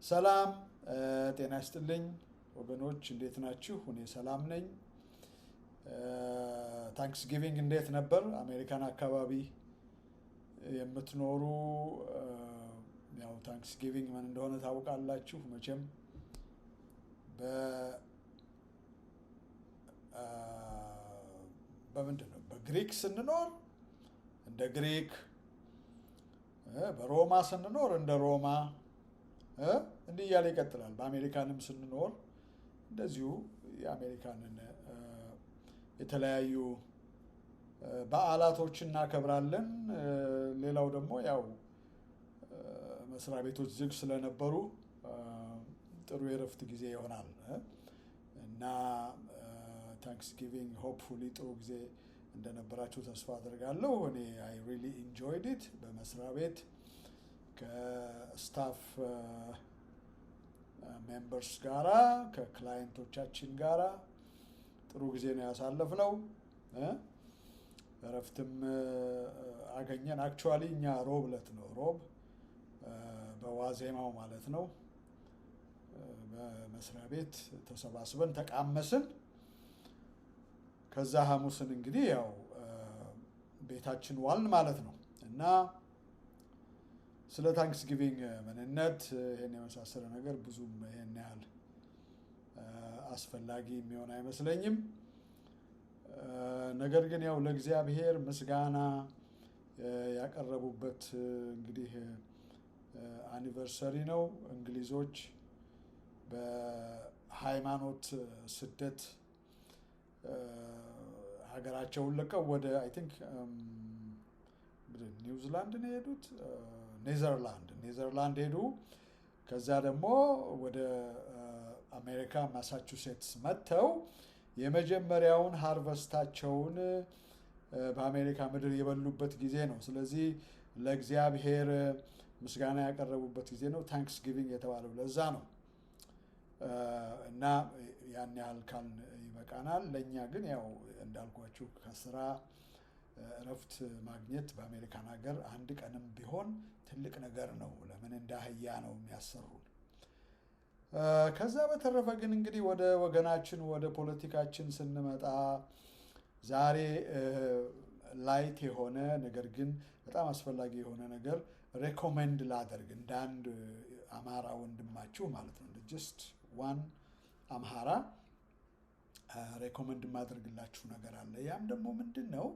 ሰላም ጤና ይስጥልኝ ወገኖች እንዴት ናችሁ? እኔ ሰላም ነኝ። ታንክስ ጊቪንግ እንዴት ነበር? አሜሪካን አካባቢ የምትኖሩ ያው ታንክስ ጊቪንግ ምን እንደሆነ ታውቃላችሁ መቼም። በምንድን ነው በግሪክ ስንኖር እንደ ግሪክ፣ በሮማ ስንኖር እንደ ሮማ እንዲህ እያለ ይቀጥላል። በአሜሪካንም ስንኖር እንደዚሁ የአሜሪካንን የተለያዩ በዓላቶችን እናከብራለን። ሌላው ደግሞ ያው መስሪያ ቤቶች ዝግ ስለነበሩ ጥሩ የእረፍት ጊዜ ይሆናል እና ታንክስ ጊቪንግ ሆፕፉሊ ጥሩ ጊዜ እንደነበራችሁ ተስፋ አድርጋለሁ። እኔ አይ ሪሊ ኢንጆይድ ኢት። በመስሪያ ቤት ከስታፍ ሜምበርስ ጋራ ከክላይንቶቻችን ጋራ ጥሩ ጊዜ ነው ያሳለፍነው። እረፍትም አገኘን። አክቹዋሊ እኛ ሮብ ዕለት ነው በዋዜማው ማለት ነው በመስሪያ ቤት ተሰባስበን ተቃመስን። ከዛ ሐሙስን እንግዲህ ያው ቤታችን ዋልን ማለት ነው እና ስለ ታንክስ ጊቪንግ ምንነት ይሄን የመሳሰለ ነገር ብዙም ይሄን ያህል አስፈላጊ የሚሆን አይመስለኝም። ነገር ግን ያው ለእግዚአብሔር ምስጋና ያቀረቡበት እንግዲህ አኒቨርሰሪ ነው። እንግሊዞች በሃይማኖት ስደት ሀገራቸውን ለቀው ወደ አይ ቲንክ ኒውዚላንድ ነው የሄዱት፣ ኔዘርላንድ ሄዱ። ከዛ ደግሞ ወደ አሜሪካ ማሳቹሴትስ መጥተው የመጀመሪያውን ሃርቨስታቸውን በአሜሪካ ምድር የበሉበት ጊዜ ነው። ስለዚህ ለእግዚአብሔር ምስጋና ያቀረቡበት ጊዜ ነው። ታንክስ ጊቪንግ የተባለው ለዛ ነው እና ያን ያህል ካልን ይበቃናል። ለእኛ ግን ያው እንዳልኳችሁ ከስራ እረፍት ማግኘት በአሜሪካን ሀገር አንድ ቀንም ቢሆን ትልቅ ነገር ነው። ለምን እንደ አህያ ነው የሚያሰሩን። ከዛ በተረፈ ግን እንግዲህ ወደ ወገናችን ወደ ፖለቲካችን ስንመጣ ዛሬ ላይት የሆነ ነገር ግን በጣም አስፈላጊ የሆነ ነገር ሬኮሜንድ ላደርግ እንደ አንድ አማራ ወንድማችሁ ማለት ነው ጀስት ዋን አምሃራ ሬኮመንድ የማደርግላችሁ ነገር አለ። ያም ደግሞ ምንድን ነው?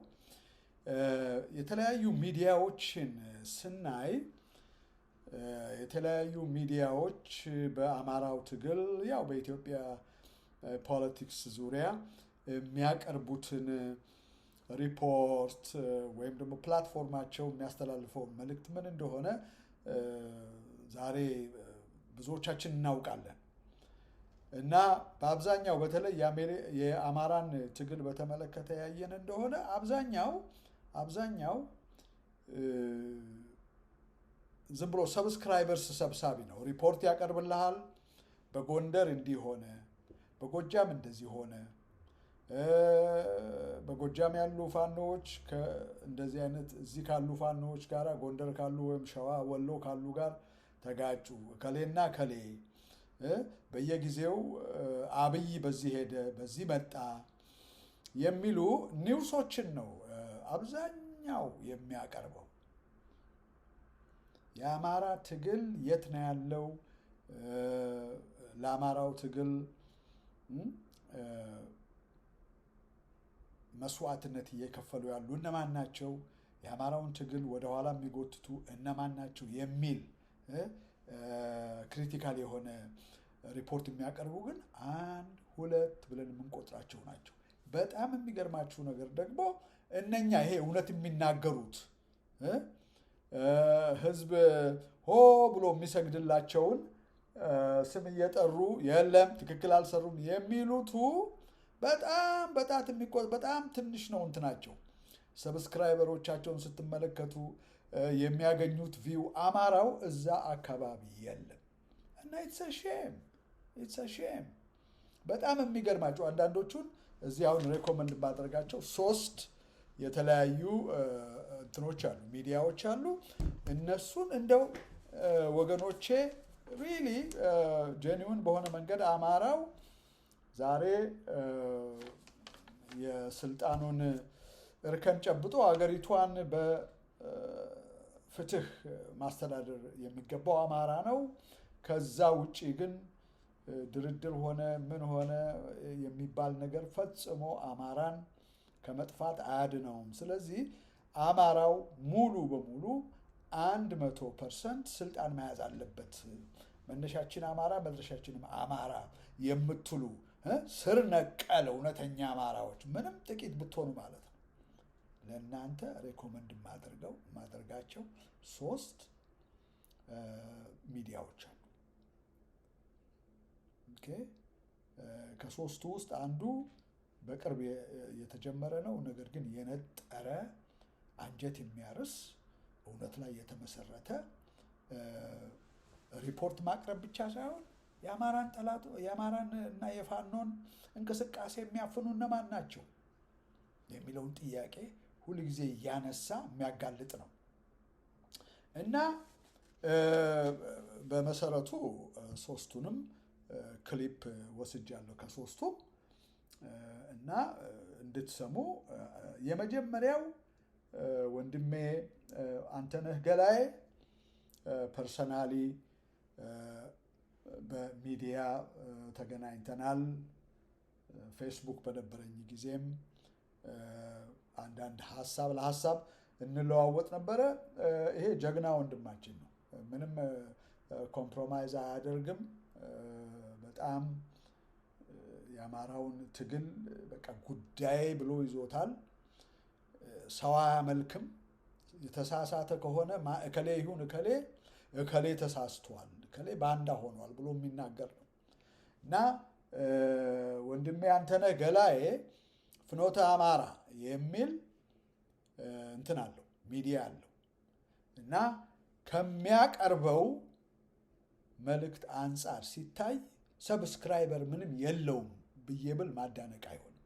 የተለያዩ ሚዲያዎችን ስናይ የተለያዩ ሚዲያዎች በአማራው ትግል ያው በኢትዮጵያ ፖለቲክስ ዙሪያ የሚያቀርቡትን ሪፖርት ወይም ደግሞ ፕላትፎርማቸው የሚያስተላልፈው መልእክት ምን እንደሆነ ዛሬ ብዙዎቻችን እናውቃለን። እና በአብዛኛው በተለይ የአማራን ትግል በተመለከተ ያየን እንደሆነ አብዛኛው ዝም ብሎ ሰብስክራይበርስ ሰብሳቢ ነው። ሪፖርት ያቀርብልሃል። በጎንደር እንዲህ ሆነ፣ በጎጃም እንደዚህ ሆነ፣ በጎጃም ያሉ ፋኖዎች እንደዚህ አይነት እዚህ ካሉ ፋኖዎች ጋር ጎንደር ካሉ ወይም ሸዋ ወሎ ካሉ ጋር ተጋጩ፣ ከሌና ከሌ በየጊዜው አብይ በዚህ ሄደ በዚህ መጣ የሚሉ ኒውሶችን ነው አብዛኛው የሚያቀርበው። የአማራ ትግል የት ነው ያለው? ለአማራው ትግል መስዋዕትነት እየከፈሉ ያሉ እነማን ናቸው? የአማራውን ትግል ወደኋላ የሚጎትቱ እነማን ናቸው? የሚል ክሪቲካል የሆነ ሪፖርት የሚያቀርቡ ግን አንድ ሁለት ብለን የምንቆጥራቸው ናቸው። በጣም የሚገርማችሁ ነገር ደግሞ እነኛ ይሄ እውነት የሚናገሩት ህዝብ ሆ ብሎ የሚሰግድላቸውን ስም እየጠሩ የለም ትክክል አልሰሩም የሚሉቱ በጣም ትንሽ ነው እንትናቸው። ሰብስክራይበሮቻቸውን ስትመለከቱ የሚያገኙት ቪው አማራው እዛ አካባቢ የለም እና ኢትስ ሼም። በጣም የሚገርማቸው አንዳንዶቹን እዚህ አሁን ሬኮመንድ ባደርጋቸው 3 የተለያዩ እንትኖች አሉ፣ ሚዲያዎች አሉ። እነሱን እንደው ወገኖቼ ሪሊ ጄኒውን በሆነ መንገድ አማራው ዛሬ የስልጣኑን እርከን ጨብጦ አገሪቷን በፍትህ ማስተዳደር የሚገባው አማራ ነው። ከዛ ውጪ ግን ድርድር ሆነ ምን ሆነ የሚባል ነገር ፈጽሞ አማራን ከመጥፋት አያድነውም። ስለዚህ አማራው ሙሉ በሙሉ 100% ስልጣን መያዝ አለበት። መነሻችን አማራ መድረሻችንም አማራ የምትሉ ስር ነቀል እውነተኛ አማራዎች ምንም ጥቂት ብትሆኑ ማለት ነው ለእናንተ ሬኮመንድ ማደርጋቸው 3 ሚዲያዎች አሉ። ኦኬ ከ3ቱ ውስጥ አንዱ በቅርብ የተጀመረ ነው። ነገር ግን የነጠረ አንጀት የሚያርስ እውነት ላይ የተመሰረተ ሪፖርት ማቅረብ ብቻ ሳይሆን የአማራን ጠላት የአማራን እና የፋኖን እንቅስቃሴ የሚያፍኑ እነማን ናቸው የሚለውን ጥያቄ ሁሉ ጊዜ እያነሳ የሚያጋልጥ ነው እና በመሰረቱ 3ቱንም ክሊፕ ወስጃለሁ ከ3ቱ እና እንድትሰሙ። የመጀመሪያው ወንድሜ አንተነህ ገላዬ ፐርሰናሊ በሚዲያ ተገናኝተናል። ፌስቡክ በነበረኝ ጊዜም አንዳንድ ሀሳብ ለሀሳብ እንለዋወጥ ነበረ። ይሄ ጀግና ወንድማችን ነው። ምንም ኮምፕሮማይዝ አያደርግም። በጣም የአማራውን ትግል በቃ ጉዳይ ብሎ ይዞታል። ሰው አያመልክም። የተሳሳተ ከሆነ እከሌ ይሁን እከሌ ተሳስቷል፣ እከሌ ባንዳ ሆኗል ብሎ የሚናገር ነው እና ወንድሜ አንተነህ ገላዬ ፍኖተ አማራ የሚል እንትን አለው ሚዲያ አለው እና ከሚያቀርበው መልእክት አንጻር ሲታይ ሰብስክራይበር ምንም የለውም ብዬ ብል ማዳነቅ አይሆንም።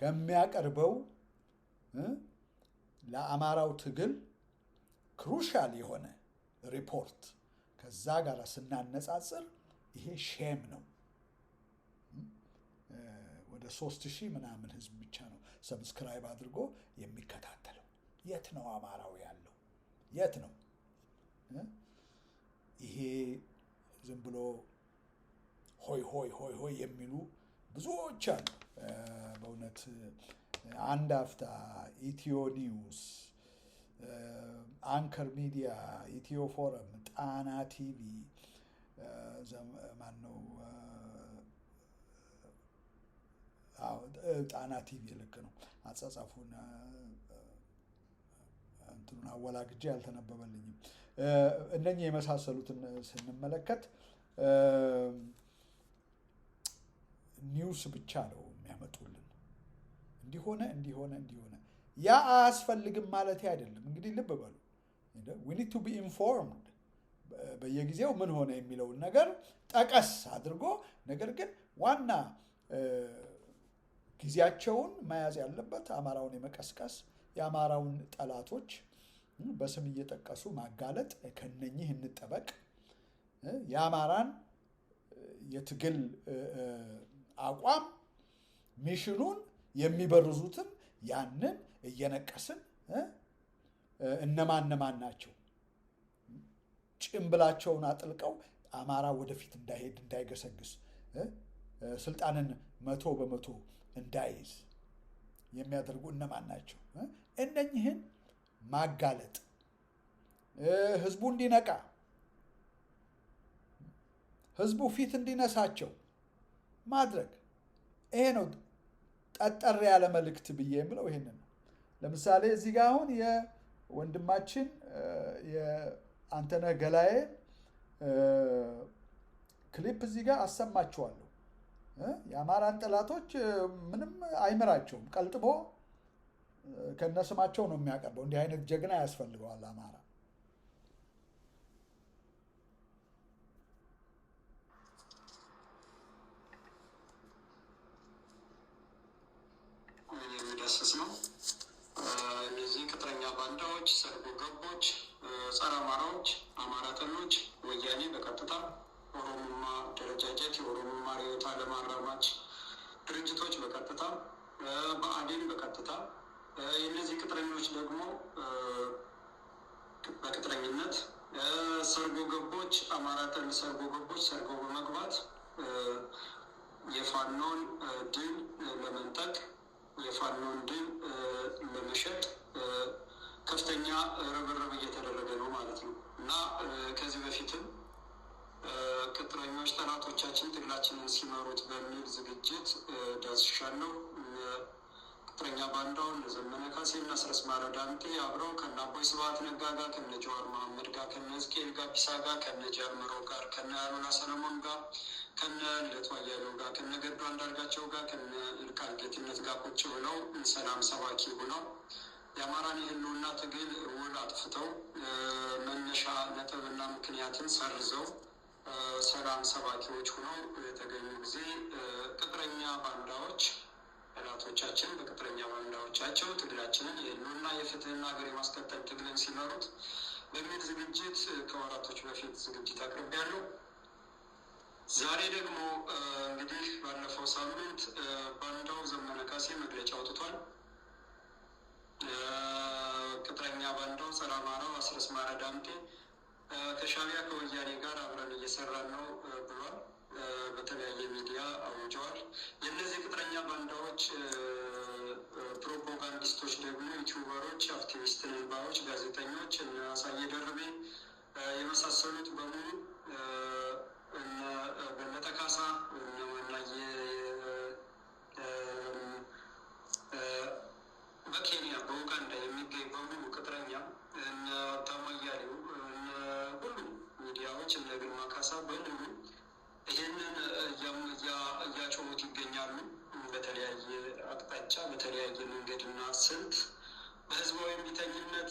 ከሚያቀርበው ለአማራው ትግል ክሩሻል የሆነ ሪፖርት ከዛ ጋር ስናነጻጽር ይሄ ሼም ነው። ወደ 3000 ምናምን ህዝብ ብቻ ነው ሰብስክራይብ አድርጎ የሚከታተለው። የት ነው አማራው ያለው? የት ነው? ይሄ ዝም ብሎ ሆይ ሆይ ሆይ ሆይ የሚሉ ብዙዎች አሉ። በእውነት አንድ አፍታ፣ ኢትዮ ኒውስ፣ አንከር ሚዲያ፣ ኢትዮ ፎረም፣ ጣና ቲቪ ማነው ጣና ቲቪ ልክ ነው። አጻጻፉን እንትኑን አወላግጄ ያልተነበበልኝም። እነኚህ የመሳሰሉትን ስንመለከት ኒውስ ብቻ ነው የሚያመጡልን። እንዲሆነ ያ አያስፈልግም ማለት አይደለም። እንግዲህ ልብ በሉ። we need to be informed በየጊዜው ምን ሆነ የሚለውን ነገር ጠቀስ አድርጎ ነገር ግን ዋና ጊዜያቸውን መያዝ ያለበት አማራውን የመቀስቀስ የአማራውን ጠላቶች በስም እየጠቀሱ ማጋለጥ፣ ከነኚህ እንጠበቅ፣ የአማራን የትግል አቋም ሚሽኑን የሚበርዙትን ያንን እየነቀስን እነማን ናቸው ጭምብላቸውን አጥልቀው አማራ ወደፊት እንዳይሄድ እንዳይገሰግስ ስልጣንን 100% እንዳይዝ የሚያደርጉ እነማን ናቸው? እነኚህን ማጋለጥ፣ ህዝቡ እንዲነቃ፣ ህዝቡ ፊት እንዲነሳቸው ማድረግ። ይሄ ነው ጠጠር ያለ መልእክት ብዬ የምለው ይሄንን ነው። ለምሳሌ እዚህ ጋር አሁን የወንድማችን የአንተነህ ገላዬ ክሊፕ እዚህ ጋር አሰማችኋለሁ። የአማራን ጠላቶች ምንም አይምራቸውም። ቀልጥቦ ከነስማቸው ነው የሚያቀርበው። እንዲህ አይነት ጀግና ያስፈልገዋል አማራ። የሚዳስስ ነው። እነዚህ ቅጥረኛ ባንዳዎች፣ ሰርጎ ገቦች፣ ጸረ አማራዎች፣ አማራ ጠሎች፣ ወያኔ በቀጥታ ኦሮሞማ ደረጃጀት፣ የኦሮሞማ ርዕዮተ ዓለም አራማጅ ድርጅቶች በቀጥታ ብአዴን በቀጥታ የእነዚህ ቅጥረኞች ደግሞ በቅጥረኝነት ሰርጎ ገቦች፣ አማራ ጠል ሰርጎ ገቦች ሰርገው በመግባት የፋኖን ድል ለመንጠቅ የፋኖን ድል ለመሸጥ ከፍተኛ ርብርብ እየተደረገ ነው ማለት ነው እና ከዚህ በፊትም ቅጥረኞች ጠላቶቻችን ትግላችንን ሲመሩት በሚል ዝግጅት ዳስሻለሁ። ቅጥረኛ ባንዳው እነ ዘመነ ካሴ እና አስረስ ማረ ዳምጤ አብረው ከነ አቦይ ስብሐት ነጋ ጋር ከነ ጀዋር መሐመድ ጋር ከነ ሕዝቅኤል ጋቢሳ ጋር ከነ ጃልመሮ ጋር ከነ አሉላ ሰለሞን ጋር ከነ ልደቱ አያሌው ጋር ከነ ገዱ አንዳርጋቸው ጋር ከነ ይልቃል ጌትነት ጋር ቁጭ ብለው ሰላም ሰባኪ ሆነው የአማራን የህልውና ትግል ውል አጥፍተው መነሻ ነጥብና ምክንያትን ሰርዘው ሰላም ሰባኪዎች ሆነው የተገኙ ጊዜ ቅጥረኛ ባንዳዎች ጠላቶቻችን በቅጥረኛ ባንዳዎቻቸው ትግላችንን የህልውና የፍትህና ሀገር የማስቀጠል ትግልን ሲመሩት በሚል ዝግጅት ከወራቶች በፊት ዝግጅት አቅርቤያለሁ። ዛሬ ደግሞ እንግዲህ ባለፈው ሳምንት ባንዳው ዘመነ ካሴ መግለጫ አውጥቷል። ቅጥረኛ ባንዳው ጸረ አማራው አስረስ ማረ ዳምጤ ከሻዕቢያ ከወያኔ ጋር አብረን እየሰራን ነው ብሏል። በተለያየ ሚዲያ አውጀዋል። የእነዚህ ቅጥረኛ ባንዳዎች ፕሮፓጋንዲስቶች ደግሞ ዩቲዩበሮች፣ አክቲቪስት ነባሮች፣ ጋዜጠኞች እነ አሳየ ደርቤ የመሳሰሉት በሙሉ እነ በለጠ ካሳ እነ ወናየ በኬንያ በኡጋንዳ የሚገኝ በሙሉ ቅጥረኛ እነ ሀብታሙ አያሌው እነ ሁሉም ሚዲያዎች እነ ግርማ ካሳ በሙሉ ይህንን እያጮሙት ይገኛሉ። በተለያየ አቅጣጫ በተለያየ መንገድና ስልት በህዝባዊ እምቢተኝነት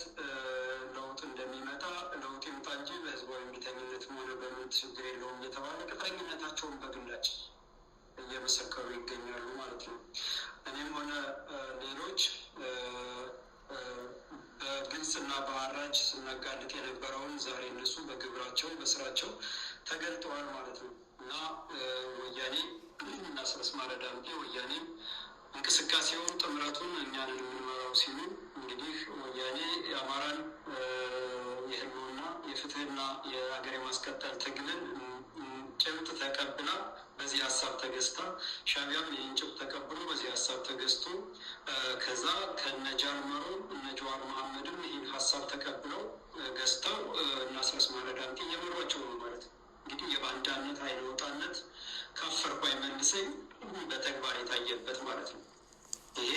ለውጥ እንደሚመጣ ለውጥ ይምጣ እንጂ በህዝባዊ እምቢተኝነት ሆነ በምን ችግር የለውም እየተባለ ቅጥረኝነታቸውን በግላጭ እየመሰከሩ ይገኛሉ ማለት ነው። እኔም ሆነ ሌሎች በግልጽና በአራጅ ስናጋልጥ የነበረውን ዛሬ እነሱ በግብራቸው በስራቸው ተገልጠዋል ማለት ነው እና ወያኔ እና አስረስ ማረ ዳምጤ ወያኔ እንቅስቃሴውን ጥምረቱን እኛንን የምንመራው ሲሉ እንግዲህ ወያኔ የአማራን የህልውና የፍትህና የሀገር የማስቀጠል ትግልን ጭብጥ ተቀብላ በዚህ ሀሳብ ተገዝታ ሻዕቢያም ይህን ጭብጥ ተቀብሎ በዚህ ሀሳብ ተገዝቶ ከዛ ከነ ጃልመሮ እነ ጀዋር መሐመድም ይህን ሀሳብ ተቀብለው ገዝተው እና አስረስ ማረ ዳምጤ እየመሯቸው ነው ማለት ነው። እንግዲህ የባንዳነት ኃይለ ወጣነት ካፈርኩ አይመልሰኝ በተግባር የታየበት ማለት ነው። ይሄ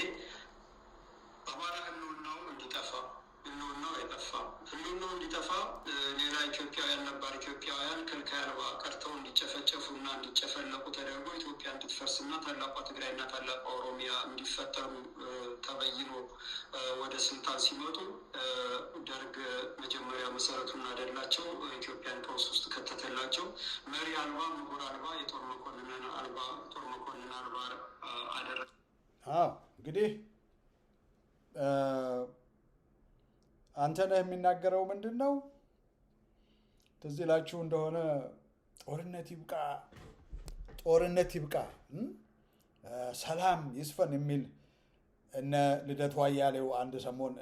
አማራ ህልውናው እንዲጠፋ ህልውናው የጠፋ ህልውናው እንዲጠፋ ሌላ ኢትዮጵያውያን ነባር ኢትዮጵያውያን ከልካይ አልባ ቀርተው እንዲጨፈጨፉና እንዲጨፈለቁ ተደርጎ ኢትዮጵያ እንድትፈርስና ታላቋ ትግራይና ታላቋ ኦሮሚያ እንዲፈጠሩ ተበይኖ ወደ ስልጣን ሲመጡ ደርግ መጀመሪያ መሰረቱን አደላቸው። ኢትዮጵያን ቀውስ ውስጥ ከተተላቸው። መሪ አልባ ምሁር አልባ የጦር መኮንን አልባ አደረገ። እንግዲህ አንተነህ የሚናገረው ምንድን ነው? ትዝ ይላችሁ እንደሆነ ጦርነት ይብቃ ሰላም ይስፈን የሚል እነ ልደቱ አያሌው አንድ ሰሞን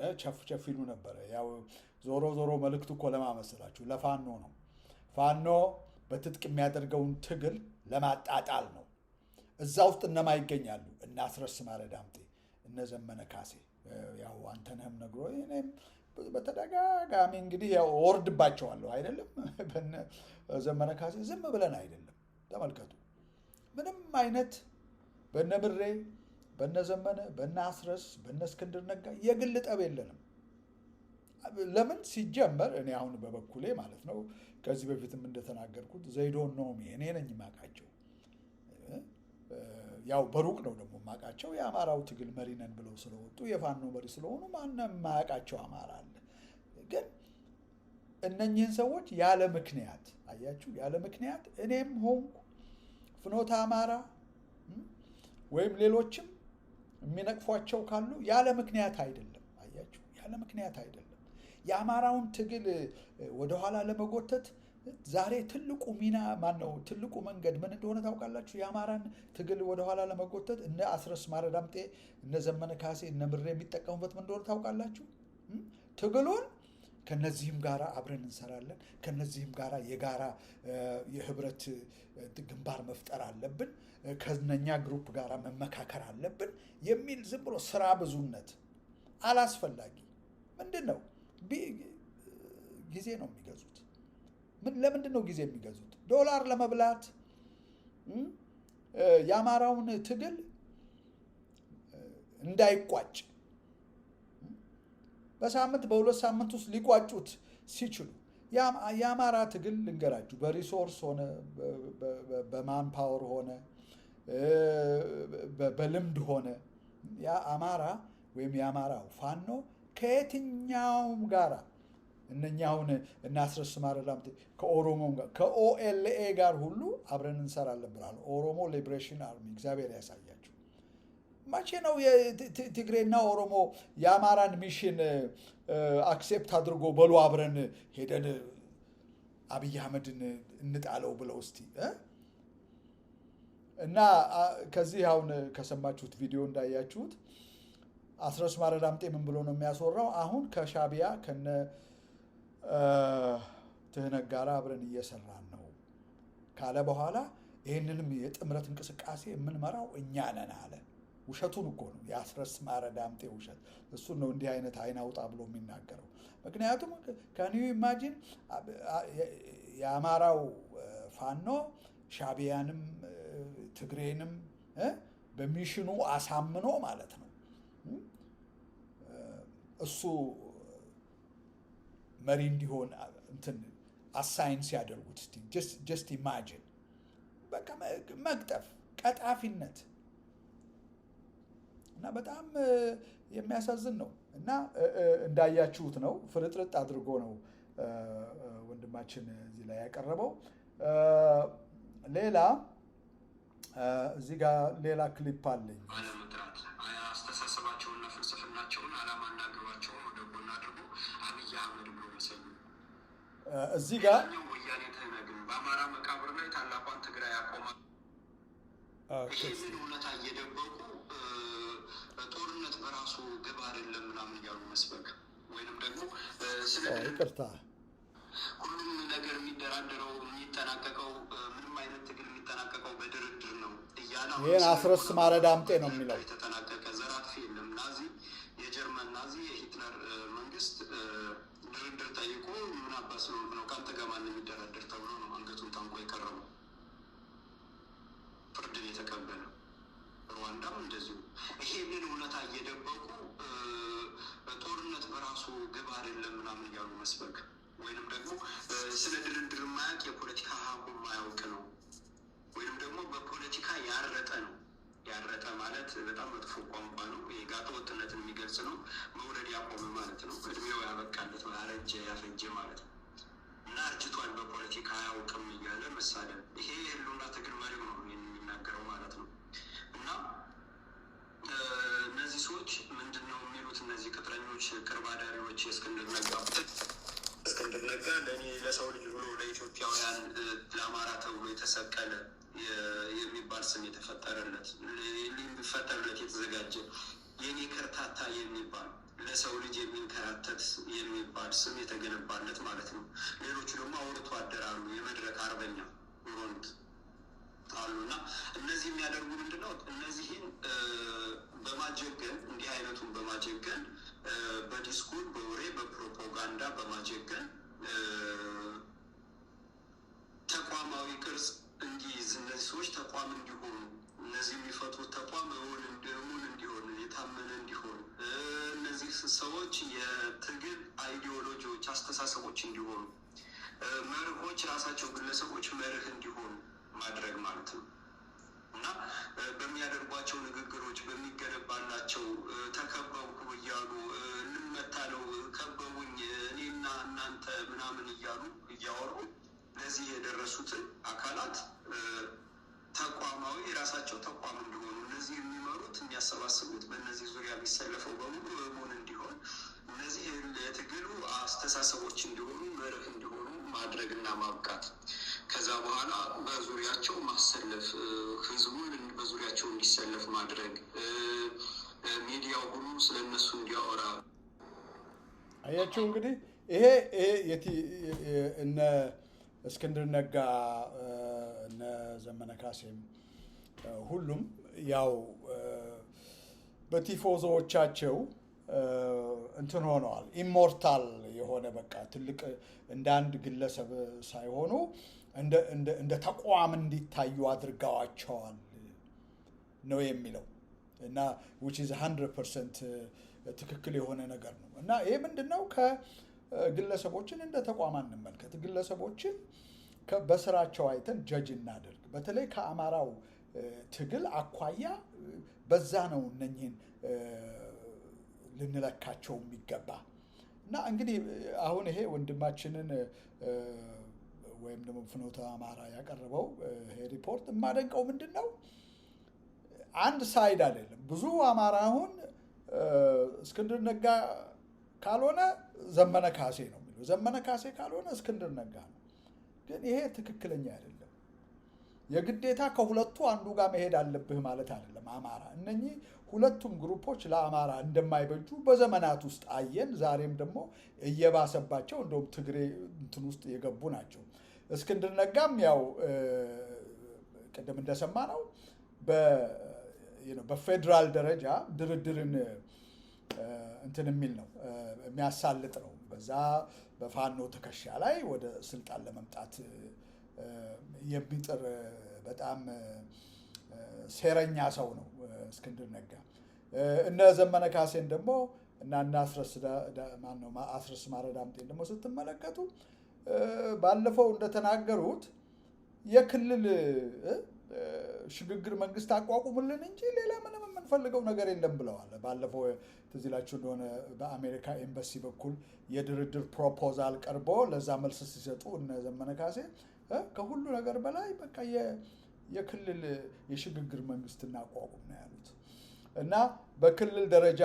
ቸፍ ይሉ ነበረ። ያው ዞሮ መልእክቱ እኮ ለማመሰላችሁ ለፋኖ ነው። ፋኖ በትጥቅ የሚያደርገውን ትግል ለማጣጣል ነው። እዛ ውስጥ እነማ ይገኛሉ? እነ አስረስ ማረ ዳምጤ፣ እነ ዘመነ ካሴ። ያው አንተነህም ነግሮ እኔም በተደጋጋሚ እንግዲህ ያው ወርድባቸዋለሁ አይደለም። በነ ዘመነ ካሴ ዝም ብለን አይደለም። ተመልከቱ፣ ምንም አይነት በነ ምሬ፣ በነ ዘመነ፣ በነ አስረስ፣ በነ እስክንድር ነጋ የግል ጠብ የለንም። ለምን ሲጀመር እኔ አሁን በበኩሌ ማለት ነው ከዚህ በፊትም እንደተናገርኩት ዘይዶን ኖሚ እኔ ነኝ የማውቃቸው። ያው በሩቅ ነው ደግሞ የማውቃቸው። የአማራው ትግል መሪ ነን ብለው ስለወጡ የፋኖ መሪ ስለሆኑ ማንም የማያውቃቸው አማራ አለ። ግን እነኚህን ሰዎች ያለ ምክንያት አያችሁ፣ ያለ ምክንያት እኔም ሆንኩ ፍኖተ አማራ ወይም ሌሎችም የሚነቅፏቸው ካሉ ያለ ምክንያት አይደለም። ያለ ምክንያት አይደለም። የአማራውን ትግል ወደኋላ ለመጎተት ዛሬ ትልቁ ሚና ማነው? ትልቁ መንገድ ምን እንደሆነ ታውቃላችሁ? የአማራን ትግል ወደኋላ ለመጎተት እነ አስረስ ማረ ዳምጤ፣ እነ ዘመነ ካሴ፣ እነ ምሬ የሚጠቀሙበት ምን እንደሆነ ታውቃላችሁ? ትግሉን ከነዚህም ጋራ አብረን እንሰራለን፣ ከነዚህም ጋራ የጋራ የህብረት ግንባር መፍጠር አለብን፣ ከነኛ ግሩፕ ጋራ መመካከር አለብን የሚል ዝም ብሎ ስራ ብዙነት አላስፈላጊ ምንድን ነው? ጊዜ ነው የሚገዙት። ለምንድን ነው ጊዜ የሚገዙት? ዶላር ለመብላት የአማራውን ትግል እንዳይቋጭ በሳምንት በሁለት ሳምንት ውስጥ ሊቋጩት ሲችሉ የአማራ ትግል ልንገራችሁ፣ በሪሶርስ ሆነ በማን ፓወር ሆነ በልምድ ሆነ የአማራ ወይም የአማራው ፋኖ ከየትኛውም ጋራ እነኛውን እናስረስ ማረ ዳምጤ ከኦሮሞም ጋር ከኦኤልኤ ጋር ሁሉ አብረን እንሰራለን ብለዋል። ኦሮሞ ሊብሬሽን አርሚ እግዚአብሔር ያሳያችሁ። መቼ ነው ትግሬና ኦሮሞ የአማራን ሚሽን አክሴፕት አድርጎ በሉ አብረን ሄደን አብይ አህመድን እንጣለው ብለው እስቲ እና ከዚህ አሁን ከሰማችሁት ቪዲዮ እንዳያችሁት አስረስ ማረ ዳምጤ ምን ብሎ ነው የሚያስወራው? አሁን ከሻቢያ ከነ ትህነግ ጋር አብረን እየሰራን ነው ካለ በኋላ ይህንንም የጥምረት እንቅስቃሴ የምንመራው እኛ ነን አለ። ውሸቱን እኮ ነው የአስረስ ማረ ዳምጤ ውሸት። እሱን ነው እንዲህ አይነት አይን አውጣ ብሎ የሚናገረው። ምክንያቱም ከኒው ኢማጂን የአማራው ፋኖ ሻቢያንም ትግሬንም በሚሽኑ አሳምኖ ማለት ነው እሱ መሪ እንዲሆን እንትን አሳይን ሲያደርጉት ጀስት ኢማጂን። በቃ መቅጠፍ፣ ቀጣፊነት እና በጣም የሚያሳዝን ነው። እና እንዳያችሁት ነው ፍርጥርጥ አድርጎ ነው ወንድማችን እዚህ ላይ ያቀረበው። ሌላ እዚህ ጋር ሌላ ክሊፕ አለኝ። አስተሳሰባቸውንና ፍልስፍናቸውን ዓላማና ግባቸውን ወደ ጎን አድርጎ አብይ አህመድ ብሎ መሰሉ። እዚህ ጋር ወያኔ ትህነግን በአማራ መቃብር ላይ ታላቋን ትግራይ ያቆማል። ይህንን እውነታ እየደበቁ ጦርነት በራሱ ግብ አይደለም ምናምን እያሉ መስበክ ወይንም ደግሞ ይቅርታ ሁሉም ነገር የሚደራደረው የሚጠናቀቀው ምንም አይነት ትግል የሚጠናቀቀው በድርድር ነው እያለ ይህን አስረስ ማረ ዳምጤ ነው የሚለው። የተጠናቀቀ ዘራፊ የለም። ናዚ የጀርመን ናዚ የሂትለር መንግስት ድርድር ጠይቆ ምን አባ ስለሆንክ ነው ከአንተ ጋር ማን የሚደራደር ተብሎ ነው አንገቱን ታንቆ የቀረበው። ፍርድን የተቀበለ ሩዋንዳም እንደዚሁ። ይሄንን እውነታ እየደበቁ ጦርነት በራሱ ግብ አይደለም ምናምን እያሉ መስበክ ወይንም ደግሞ ስለ ድርድር የማያውቅ የፖለቲካ ሀቁ የማያውቅ ነው ወይንም ደግሞ በፖለቲካ ያረጠ ነው። ያረጠ ማለት በጣም መጥፎ ቋንቋ ነው። የጋጠ ወጥነትን የሚገልጽ ነው። መውረድ ያቆመ ማለት ነው። እድሜው ያበቃለት ያረጀ ያፈጀ ማለት ነው። እና አርጅቷል በፖለቲካ አያውቅም እያለ መሳደብ፣ ይሄ የህልውና ትግል መሪው ነው የሚናገረው ማለት ነው። እና እነዚህ ሰዎች ምንድን ነው የሚሉት? እነዚህ ቅጥረኞች፣ ቅርብ አዳሪዎች የእስክንድር ነጋ ለእኔ ለሰው ልጅ ብሎ ለኢትዮጵያውያን ለአማራ ተብሎ የተሰቀለ የሚባል ስም የተፈጠረለት ሊፈጠርለት የተዘጋጀ የኔ ከርታታ የሚባል ለሰው ልጅ የሚንከራተት የሚባል ስም የተገነባለት ማለት ነው። ሌሎቹ ደግሞ አውርቶ አደራሉ የመድረክ አርበኛ ሆኑት አሉ። እና እነዚህ የሚያደርጉ ምንድን ነው? እነዚህን በማጀገን እንዲህ አይነቱን በማጀገን በዲስኩር በወሬ በፕሮፓጋንዳ በማጀገን ተቋማዊ ቅርጽ እንዲይዝ እነዚህ ሰዎች ተቋም እንዲሆኑ እነዚህ የሚፈጥሩት ተቋም እውን እንዲሆን የታመነ እንዲሆን እነዚህ ሰዎች የትግል አይዲዮሎጂዎች አስተሳሰቦች እንዲሆኑ መርሆች ራሳቸው ግለሰቦች መርህ እንዲሆኑ ማድረግ ማለት ነው። እና በሚያደርጓቸው ንግግሮች በሚገነባላቸው ተከበብኩ እያሉ እንመታለው ከበቡኝ እኔና እናንተ ምናምን እያሉ እያወሩ ለዚህ የደረሱትን አካላት ተቋማዊ የራሳቸው ተቋም እንዲሆኑ እነዚህ የሚመሩት የሚያሰባስቡት በእነዚህ ዙሪያ የሚሰለፈው በሙሉ እውን እንዲሆን እነዚህ የትግሉ አስተሳሰቦች እንዲሆኑ መርህ እንዲሆኑ ማድረግና ማብቃት ከዛ በኋላ በዙሪያቸው ማሰለፍ ህዝቡን በዙሪያቸው እንዲሰለፍ ማድረግ ሚዲያው ሁሉ ስለነሱ እንዲያወራ አያችሁ እንግዲህ ይሄ እነ እስክንድር ነጋ እነ ዘመነ ካሴም ሁሉም ያው በቲፎዞዎቻቸው እንትን ሆነዋል ኢሞርታል የሆነ በቃ ትልቅ እንደ አንድ ግለሰብ ሳይሆኑ እንደ ተቋም እንዲታዩ አድርገዋቸዋል ነው የሚለው እና which is 100% ትክክል የሆነ ነገር ነው እና ይሄ ምንድነው ከግለሰቦችን እንደ ተቋም እንመልከት ግለሰቦችን በስራቸው አይተን ጀጅ እናደርግ በተለይ ከአማራው ትግል አኳያ በዛ ነው እነኚህን ልንለካቸው የሚገባ እና እንግዲህ አሁን ይሄ ወንድማችንን ወይም ደግሞ ፍኖተ አማራ ያቀረበው ይሄ ሪፖርት የማደንቀው ምንድነው አንድ ሳይድ አይደለም ብዙ አማራ አሁን እስክንድር ነጋ ካልሆነ ዘመነ ካሴ ነው የሚለው ዘመነ ካሴ ካልሆነ እስክንድር ነጋ ነው ግን ይሄ ትክክለኛ አይደለም የግዴታ ከሁለቱ አንዱ ጋር መሄድ አለብህ ማለት አይደለም አማራ እነኚህ ሁለቱም ግሩፖች ለአማራ እንደማይበጁ በዘመናት ውስጥ አየን ዛሬም ደግሞ እየባሰባቸው እንደውም ትግሬ እንትን ውስጥ የገቡ ናቸው እስክንድር ነጋም ያው ቀደም እንደሰማነው በፌደራል ደረጃ ድርድርን እንትን የሚል ነው የሚያሳልጥ ነው በዛ በፋኖ ተከሻ ላይ ወደ ስልጣን ለመምጣት የሚጥር በጣም ሴረኛ ሰው ነው እስክንድር ነጋ እነ ዘመነ ካሴን ደግሞ እና አስረስ ማረዳምጤን ደግሞ ስትመለከቱ ባለፈው እንደተናገሩት የክልል ሽግግር መንግስት አቋቁሙልን እንጂ ሌላ ምንም የምንፈልገው ነገር የለም ብለዋል ባለፈው ትዝ ይላችሁ እንደሆነ በአሜሪካ ኤምባሲ በኩል የድርድር ፕሮፖዛል ቀርቦ ለዛ መልስ ሲሰጡ እነ ዘመነ ካሴ ከሁሉ ነገር በላይ በቃ የክልል የሽግግር መንግስት እናቋቁም ነው ያሉት እና በክልል ደረጃ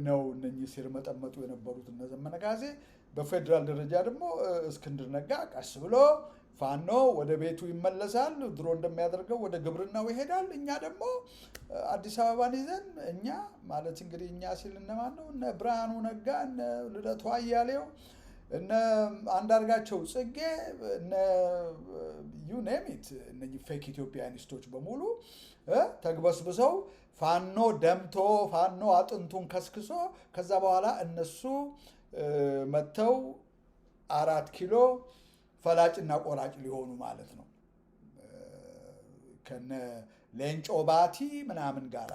ነው እነኚህ ሲርመጠመጡ የነበሩት እነ ዘመነ ካሴ በፌደራል ደረጃ ደግሞ እስክንድር ነጋ ቀስ ብሎ ፋኖ ወደ ቤቱ ይመለሳል ድሮ እንደሚያደርገው ወደ ግብርናው ይሄዳል እኛ ደግሞ አዲስ አበባን ይዘን እኛ ማለት እንግዲህ እኛ ሲል እነማን ነው እነ ብርሃኑ ነጋ እነ ልደቱ አያሌው እነ አንዳርጋቸው ጽጌ እነ you name it እነኚህ ፌክ ኢትዮጵያኒስቶች በሙሉ ተግበስብሰው ፋኖ ደምቶ ፋኖ አጥንቱን ከስክሶ ከዛ በኋላ እነሱ መተው 4 ኪሎ ፈላጭና ቆራጭ ሊሆኑ ማለት ነው ከነ ሌንጮ ባቲ ምናምን ጋራ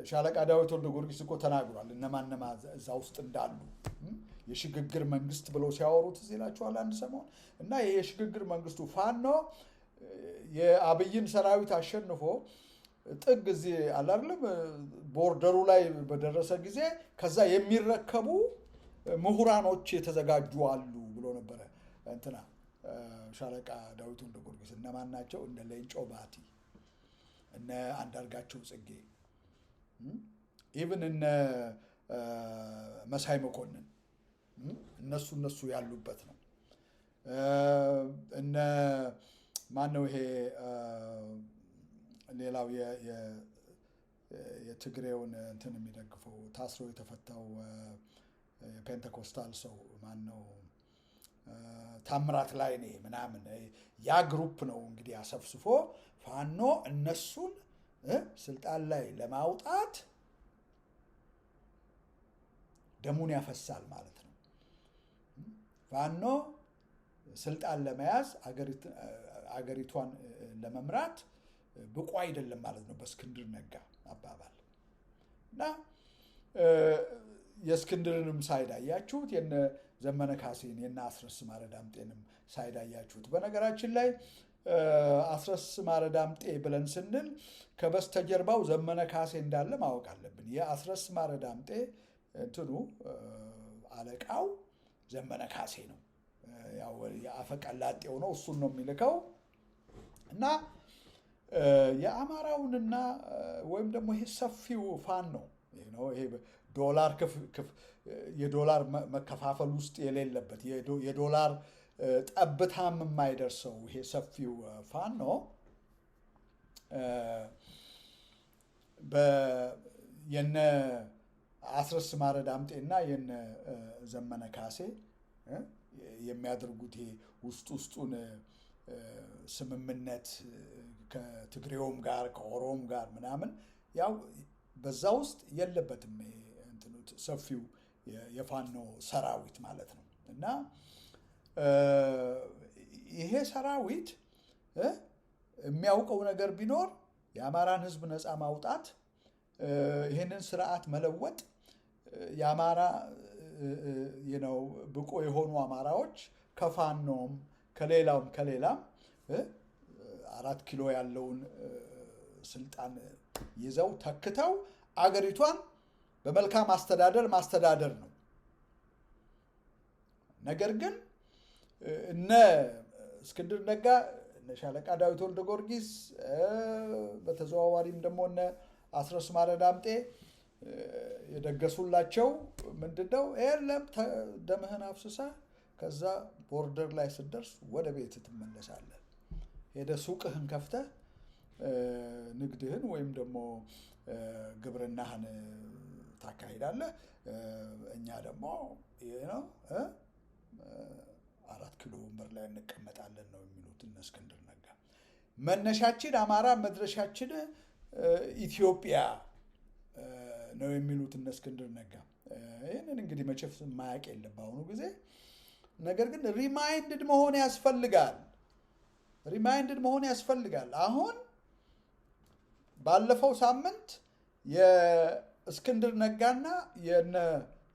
ሻለቃ ዳዊት ወልደ ጊዮርጊስ እኮ ተናግሯል እነማንማ እዛ ውስጥ እንዳሉ የሽግግር መንግስት ብለው ሲያወሩት ይላችኋል አንድ ሰሞን እና የሽግግር መንግስቱ ፋኖ የአብይን ሰራዊት አሸንፎ ጥግ እዚህ አላርለም ቦርደሩ ላይ በደረሰ ጊዜ ከዛ የሚረከቡ ምሁራኖች የተዘጋጁ አሉ ብሎ ነበር እንትና ሻለቃ ዳዊት ወልደ ጊዮርጊስ እነማን ናቸው እነ ሌንጮ ባቲ እነ አንዳርጋቸው ጽጌ ኢቭን እነ መሳይ መኮንን እነሱ ያሉበት ነው እነ ማን ነው ይሄ ሌላው የትግሬውን እንትን የሚደግፈው ታስሮ የተፈታው የፔንቴኮስታል ሰው ማን ነው ታምራት ላይ ነው ምናምን ያ ግሩፕ ነው እንግዲህ አሰፍስፎ ፋኖ እነሱን ስልጣን ላይ ለማውጣት ደሙን ያፈሳል ማለት ነው ፋኖ ስልጣን ለመያዝ አገሪቷን ለመምራት ብቁ አይደለም ማለት ነው በእስክንድር ነጋ አባባል እና የእስክንድርንም ሳይድ አያችሁት የነ ዘመነ ካሴን የነ አስረስ ማረዳምጤንም ሳይድ አያችሁት በነገራችን ላይ አስረስ ማረዳምጤ ብለን ስንል ከበስተጀርባው ዘመነ ካሴ እንዳለ ማወቅ አለብን የአስረስ ማረዳምጤ እንትኑ አለቃው ዘመነ ካሴ ነው ያው ያፈቀላጤው ነው እሱን ነው የሚልከው እና የአማራውንና ወይም ደግሞ ይሄ ሰፊው ፋን ነው ይሄ ዶላር የዶላር መከፋፈል ውስጥ የሌለበት የዶላር ጠብታም የማይደርሰው ይሄ ሰፊው ፋኖ የነ አስረስ ማረ ዳምጤና የነ ዘመነ ካሴ የሚያደርጉት ይሄ ውስጡን ስምምነት ከትግሬውም ጋር ከኦሮሞም ጋር ምናምን ያው በዛ ውስጥ የለበትም ሰፊው የፋኖ ሰራዊት ማለት ነው። እና ይሄ ሰራዊት የሚያውቀው ነገር ቢኖር የአማራን ህዝብ ነፃ ማውጣት፣ ይሄንን ስርዓት መለወጥ፣ የአማራ ብቁ የሆኑ አማራዎች ከፋኖም ከሌላም 4 ኪሎ ያለውን ስልጣን ይዘው ተክተው አገሪቷን በመልካም ማስተዳደር ነው። ነገር ግን እነ እስክንድር ነጋ፣ እነ ሻለቃ ዳዊት ወልደ ጊዮርጊስ በተዘዋዋሪም ደግሞ እነ አስረስ ማረ ዳምጤ የደገሱላቸው ምንድነው የለም ደምህን አፍስሳ ከዛ ቦርደር ላይ ስትደርስ ወደ ቤት ትመለሳለህ፣ ሄደ ሱቅህን ከፍተህ ንግድህን ወይም ደግሞ ግብርናህን ታካሂዳለህ፣ እኛ ደግሞ 4 ኪሎ ወንበር ላይ እንቀመጣለን ነው የሚሉት እነ እስክንድር ነጋ። መነሻችን አማራ መድረሻችን ኢትዮጵያ ነው የሚሉት እነ እስክንድር ነጋ። ይህንን እንግዲህ መቼም ማያውቅ የለም በአሁኑ ጊዜ። ነገር ግን ሪማይንድድ መሆን ያስፈልጋል። አሁን ባለፈው ሳምንት የእስክንድር ነጋና የነ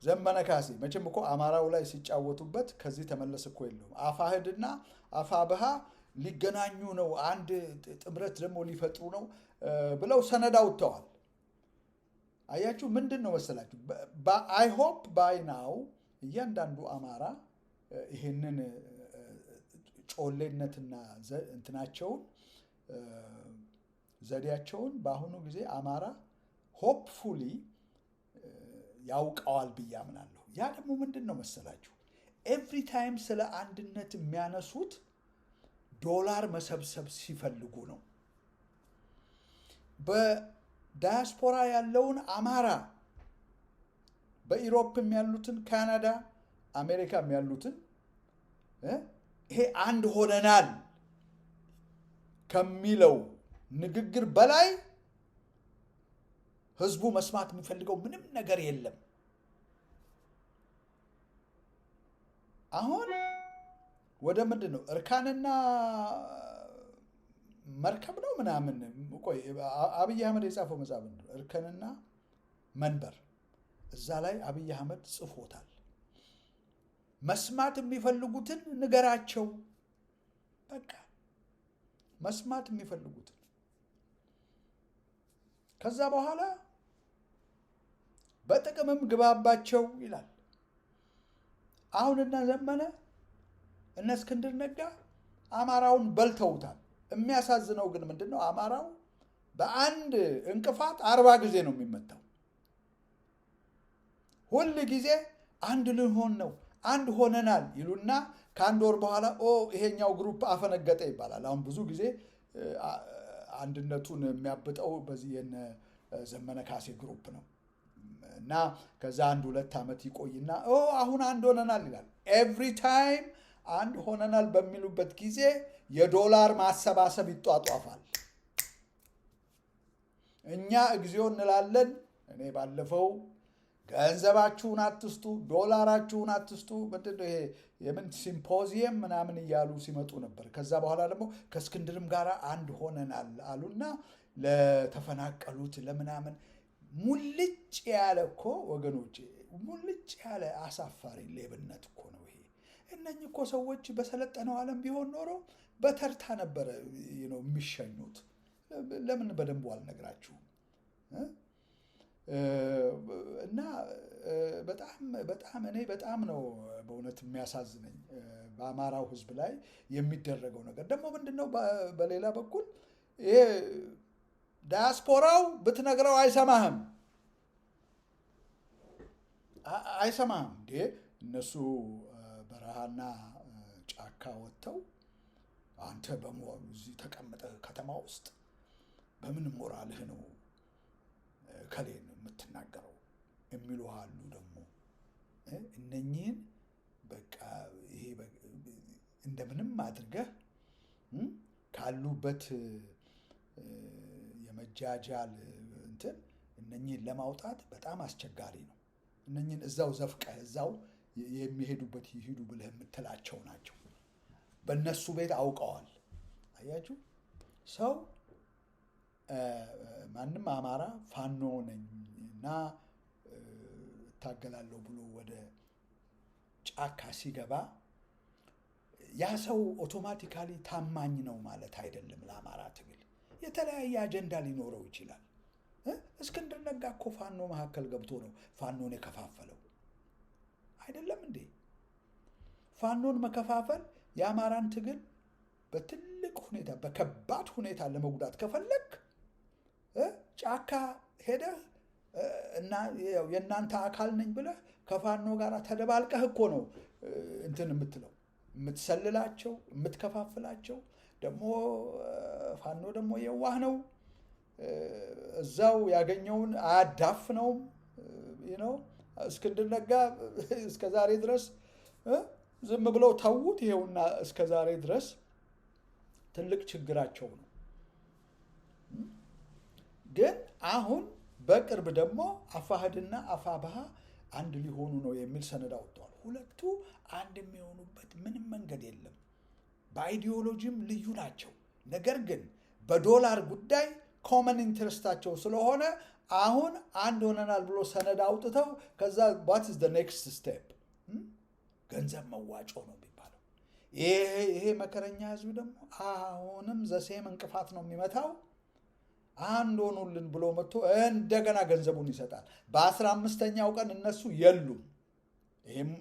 ዘመነ ካሴ መቼም እኮ አማራው ላይ ሲጫወቱበት ከዚህ ተመለስ እኮ የለውም። አፋህድና አፋብሃ ሊገናኙ ነው፣ አንድ ጥምረት ደግሞ ሊፈጥሩ ነው ብለው ሰነድ አውጥተዋል። አያችሁ ምንድን ነው መሰላችሁ? አይ ሆፕ ባይ ናው እያንዳንዱ አማራ ይሄንን ጮሌነትና እንትናቸውን ዘዴያቸውን በአሁኑ ጊዜ አማራ ሆፕፉሊ ያውቀዋል ብዬ አምናለሁ። ያ ደግሞ ምንድን ነው መሰላችሁ? ኤቭሪ ታይም ስለ አንድነት የሚያነሱት ዶላር መሰብሰብ ሲፈልጉ ነው። በዳያስፖራ ያለውን አማራ፣ በኢሮፕም ያሉትን፣ ካናዳ፣ አሜሪካም ያሉትን ይሄ አንድ ሆነናል ከሚለው ንግግር በላይ ህዝቡ መስማት የሚፈልገው ምንም ነገር የለም። አሁን ወደ ምንድን ነው እርካንና መርከብ ነው ምናምን። ቆይ አብይ አህመድ የጻፈው መጽሐፍ ነው እርከንና መንበር። እዛ ላይ አብይ አህመድ ጽፎታል። መስማት የሚፈልጉትን ንገራቸው፣ በቃ መስማት የሚፈልጉትን። ከዛ በኋላ በጥቅምም ግባባቸው ይላል። አሁን እነ ዘመነ እነ እስክንድር ነጋ አማራውን በልተውታል። የሚያሳዝነው ግን ምንድነው? አማራው በአንድ እንቅፋት 40 ጊዜ ነው የሚመታው። ሁል ጊዜ አንድ ልንሆን ነው፣ አንድ ሆነናል ይሉና ከአንድ ወር በኋላ ይሄኛው ግሩፕ አፈነገጠ ይባላል። አሁን ብዙ ጊዜ አንድነቱን የሚያብጠው በዚህ የነ ዘመነ ካሴ ግሩፕ ነው። እና ከዛ 1-2 ዓመት ይቆይና አሁን አንድ ሆነናል ይላል። ኤቭሪ ታይም አንድ ሆነናል በሚሉበት ጊዜ የዶላር ማሰባሰብ ይጧጧፋል። እኛ እግዚኦ እንላለን። እኔ ባለፈው ገንዘባችሁን አትስጡ፣ ዶላራችሁን አትስጡ፣ ምንድነው ይሄ የምን ሲምፖዚየም ምናምን እያሉ ሲመጡ ነበር። ከዛ በኋላ ደግሞ ከእስክንድርም ጋር አንድ ሆነናል አሉና ለተፈናቀሉት ለምናምን ሙልጭ ያለ እኮ ወገኖች፣ ሙልጭ ያለ አሳፋሪ ሌብነት እኮ ነው ይሄ። እነኚህ እኮ ሰዎች በሰለጠነው ዓለም ቢሆን ኖሮ በተርታ ነበረ የሚሸኙት። ለምን በደንቡ አልነግራችሁም? እና በጣም እኔ በጣም ነው በእውነት የሚያሳዝነኝ በአማራው ሕዝብ ላይ የሚደረገው ነገር። ደግሞ ምንድነው በሌላ በኩል ይሄ ዳያስፖራው ብትነግረው አይሰማህም። አይሰማም እንዴ? እነሱ በረሃና ጫካ ወጥተው አንተ እዚህ ተቀምጠህ ከተማ ውስጥ በምን ሞራልህ ነው ከሌን የምትናገረው የሚሉ አሉ። ደግሞ እነኚህን በቃ ይሄ እንደምንም አድርገህ ካሉበት የመጃጃል እንትን እነኚህን ለማውጣት በጣም አስቸጋሪ ነው። እነኚህን እዛው ዘፍቀህ እዛው የሚሄዱበት ይሄዱ ብለህ የምትላቸው ናቸው። በእነሱ ቤት አውቀዋል። አያችሁ፣ ሰው ማንም አማራ ፋኖ ነኝ እና እታገላለሁ ብሎ ወደ ጫካ ሲገባ ያ ሰው ኦቶማቲካሊ ታማኝ ነው ማለት አይደለም። ለአማራ ትግል የተለያየ አጀንዳ ሊኖረው ይችላል። እስክንድር ነጋ እኮ ፋኖ መካከል ገብቶ ነው ፋኖን የከፋፈለው አይደለም እንዴ? ፋኖን መከፋፈል የአማራን ትግል በትልቅ ሁኔታ በከባድ ሁኔታ ለመጉዳት ከፈለግ ጫካ ሄደህ እና የእናንተ አካል ነኝ ብለህ ከፋኖ ጋር ተደባልቀህ እኮ ነው እንትን የምትለው የምትሰልላቸው የምትከፋፍላቸው። ደግሞ ፋኖ ደግሞ የዋህ ነው፣ እዛው ያገኘውን አያዳፍነውም። ነው እስክንድር ነጋ እስከ ዛሬ ድረስ ዝም ብለው ተዉት። ይሄውና እስከ ዛሬ ድረስ ትልቅ ችግራቸው ነው። ግን አሁን በቅርብ ደግሞ አፋሕድና አፋብኃ አንድ ሊሆኑ ነው የሚል ሰነድ አውጥተዋል። ሁለቱ አንድ የሚሆኑበት ምንም መንገድ የለም። በአይዲዮሎጂም ልዩ ናቸው። ነገር ግን በዶላር ጉዳይ ኮመን ኢንትረስታቸው ስለሆነ አሁን አንድ ሆነናል ብሎ ሰነድ አውጥተው ከዛ what is the next step ገንዘብ መዋጮ ነው የሚባለው። ይሄ መከረኛ ህዝብ ደግሞ አሁንም ዘሴም እንቅፋት ነው የሚመታው። አንድ ሆኑልን ብሎ መጥቶ እንደገና ገንዘቡን ይሰጣል። በ15ኛው ቀን እነሱ የሉም። ይሄም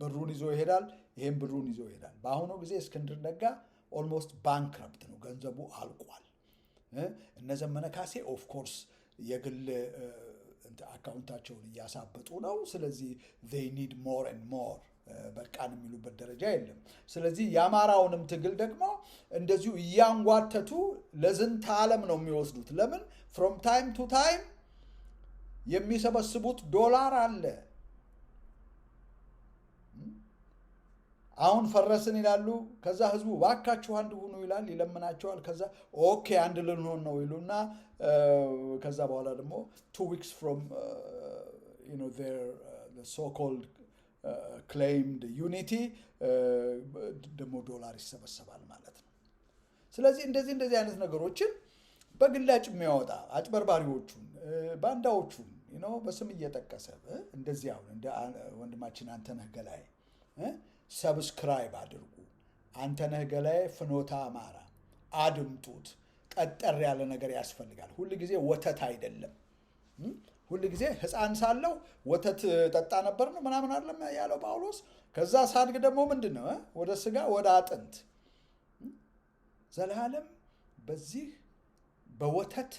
ብሩን ይዞ ይሄዳል፣ ይሄም ብሩን ይዞ ይሄዳል። በአሁኑ ጊዜ እስክንድር ነጋ ኦልሞስት ባንክረፕት ነው፣ ገንዘቡ አልቋል። እነ ዘመነ ካሴ ኦፍ ኮርስ የግል አካውንታቸውን እያሳበጡ ነው። ስለዚህ they need more and more በቃን የሚሉበት ደረጃ የለም። ስለዚህ የአማራውንም ትግል ደግሞ እንደዚሁ እያንጓተቱ ለዝንተ ዓለም ነው የሚወስዱት። ለምን? from time to time የሚሰበስቡት ዶላር አለ። አሁን ፈረስን ይላሉ። ከዛ ህዝቡ ባካችሁ አንድ ሁኑ ይላል፣ ይለምናቸዋል። ከዛ ኦኬ አንድ ልንሆን ነው ይሉና ከዛ በኋላ ደግሞ 2 weeks from their the so-called claimed unity ደግሞ ዶላር ይሰበሰባል ማለት ነው። ስለዚህ እንደዚህ አይነት ነገሮችን በግላጭ የሚያወጣ አጭበርባሪዎቹን ባንዳዎቹን በስም እየጠቀሰ እንደዚህ አሁን እንደ ወንድማችን አንተነህ ገላይ ሰብስክራይብ አድርጉ። አንተነህ ገላይ ፍኖተ አማራ አድምጡት። ቀጠር ያለ ነገር ያስፈልጋል። ሁል ጊዜ ወተት አይደለም። ሁል ጊዜ ሕፃን ሳለው ወተት ጠጣ ነበር ነው ምናምን አይደለም ያለው ጳውሎስ። ከዛ ሳድግ ደግሞ ምንድነው ወደ ስጋ ወደ አጥንት ዘላለም በዚህ በወተት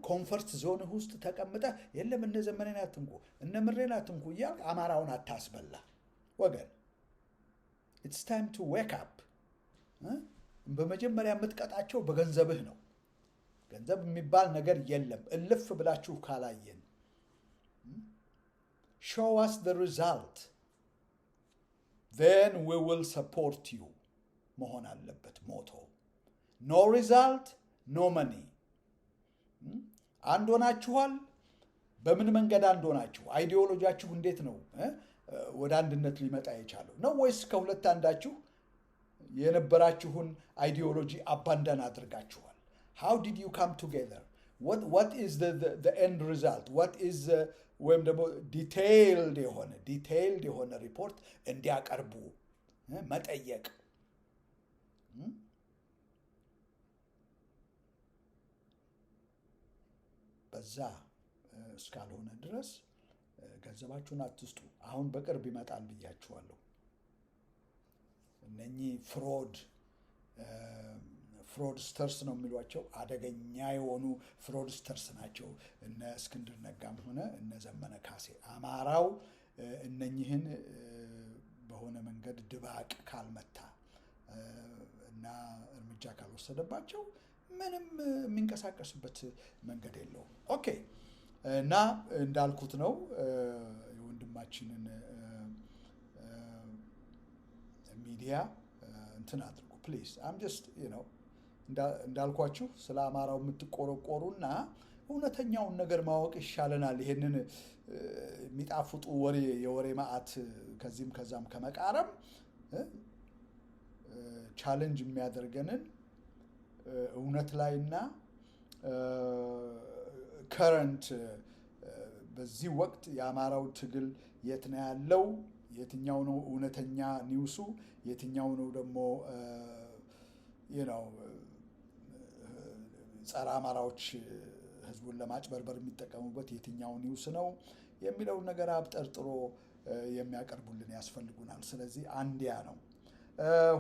ኮንፈርት ዞን ውስጥ ተቀምጠ የለም እነ ዘመነን አትንኩ እነ ምሬን አትንኩ እያልክ አማራውን አታስበላ ወገን። It's time to wake up. በመጀመሪያ የምትቀጣቸው በገንዘብህ ነው። ገንዘብ የሚባል ነገር የለም እልፍ ብላችሁ ካላየን። Show us the result, then we will support you መሆን አለበት ሞቶ። No result, no money. አንድ ሆናችኋል። በምን መንገድ አንድ ሆናችሁ? አይዲዮሎጂያችሁ እንዴት ነው ወደ አንድነት ሊመጣ የቻለው ነው? ወይስ ከሁለት አንዳችሁ የነበራችሁን አይዲዮሎጂ አባንዳን አድርጋችኋል? How did you come together? What is the end result? What is ወይም ደግሞ ዲቴይልድ የሆነ ሪፖርት እንዲያቀርቡ መጠየቅ። በዛ እስካልሆነ ድረስ ገንዘባችሁን አትስጡ። አሁን በቅርብ ይመጣል ብያችኋለሁ። እነኚህ ፍሮድስተርስ ነው የሚሏቸው፣ አደገኛ የሆኑ ፍሮድስተርስ ናቸው። እነ እስክንድር ነጋም ሆነ እነ ዘመነ ካሴ አማራው እነኚህን በሆነ መንገድ ድባቅ ካልመታ እና እርምጃ ካልወሰደባቸው ምንም የሚንቀሳቀስበት መንገድ የለውም። ኦኬ እና እንዳልኩት ነው የወንድማችንን ሚዲያ እንትን አድርጉ ፕሊዝ። አም ጀስት እንዳልኳችሁ ስለ አማራው የምትቆረቆሩና እውነተኛውን ነገር ማወቅ ይሻለናል። ይሄንን የሚጣፍጡ የወሬ ማዕት ከዚህም ከዛም ከመቃረም ቻሌንጅ የሚያደርገንን እውነት ላይና ከረንት በዚህ ወቅት የአማራው ትግል የት ነው ያለው፣ የትኛው ነው እውነተኛ ኒውሱ፣ የትኛው ነው ደግሞ ጸረ አማራዎች ህዝቡን ለማጭበርበር የሚጠቀሙበት የትኛው ኒውስ ነው የሚለውን ነገር አብጠርጥሮ የሚያቀርቡልን ያስፈልጉናል። ስለዚህ አንዲያ ነው።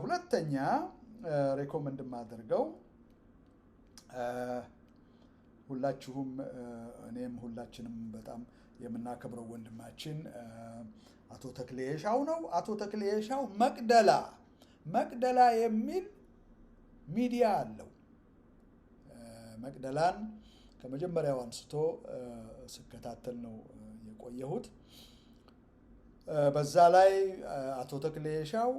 ሁለተኛ ሬኮመንድ የማደርገው ሁላችሁም እኔም ሁላችንም በጣም የምናከብረው ወንድማችን አቶ ተክሌ የሻው ነው። አቶ ተክሌ የሻው መቅደላ የሚል ሚዲያ አለው። መቅደላን ከመጀመሪያው አንስቶ ስከታተል ነው የቆየሁት። በዛ ላይ አቶ ተክሌ የሻው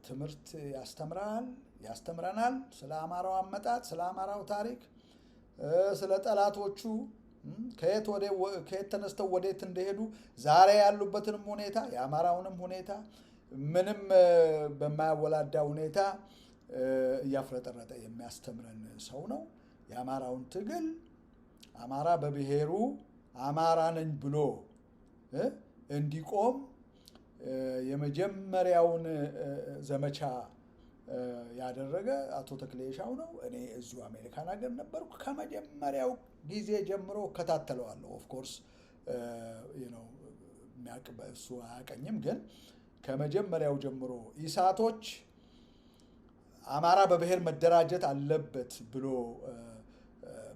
ትምህርት ያስተምረናል ስለ አማራው አመጣጥ፣ ስለ አማራው ታሪክ፣ ስለ ጠላቶቹ ከየት ተነስተው ወዴት እንደሄዱ፣ ዛሬ ያሉበትንም ሁኔታ የአማራውንም ሁኔታ ምንም በማያወላዳ ሁኔታ እያፍረጠረጠ የሚያስተምረን ሰው ነው። የአማራውን ትግል አማራ በብሔሩ አማራ ነኝ ብሎ እንዲቆም የመጀመሪያውን ዘመቻ ያደረገ አቶ ተክሌ የሻው ነው። እኔ እዚሁ አሜሪካን ሀገር ነበርኩ። ከመጀመሪያው ጊዜ ጀምሮ እከታተለዋለሁ። ኦፍ ኮርስ እሱ አያውቀኝም፣ ግን ከመጀመሪያው ጀምሮ ኢሳቶች አማራ በብሔር መደራጀት አለበት ብሎ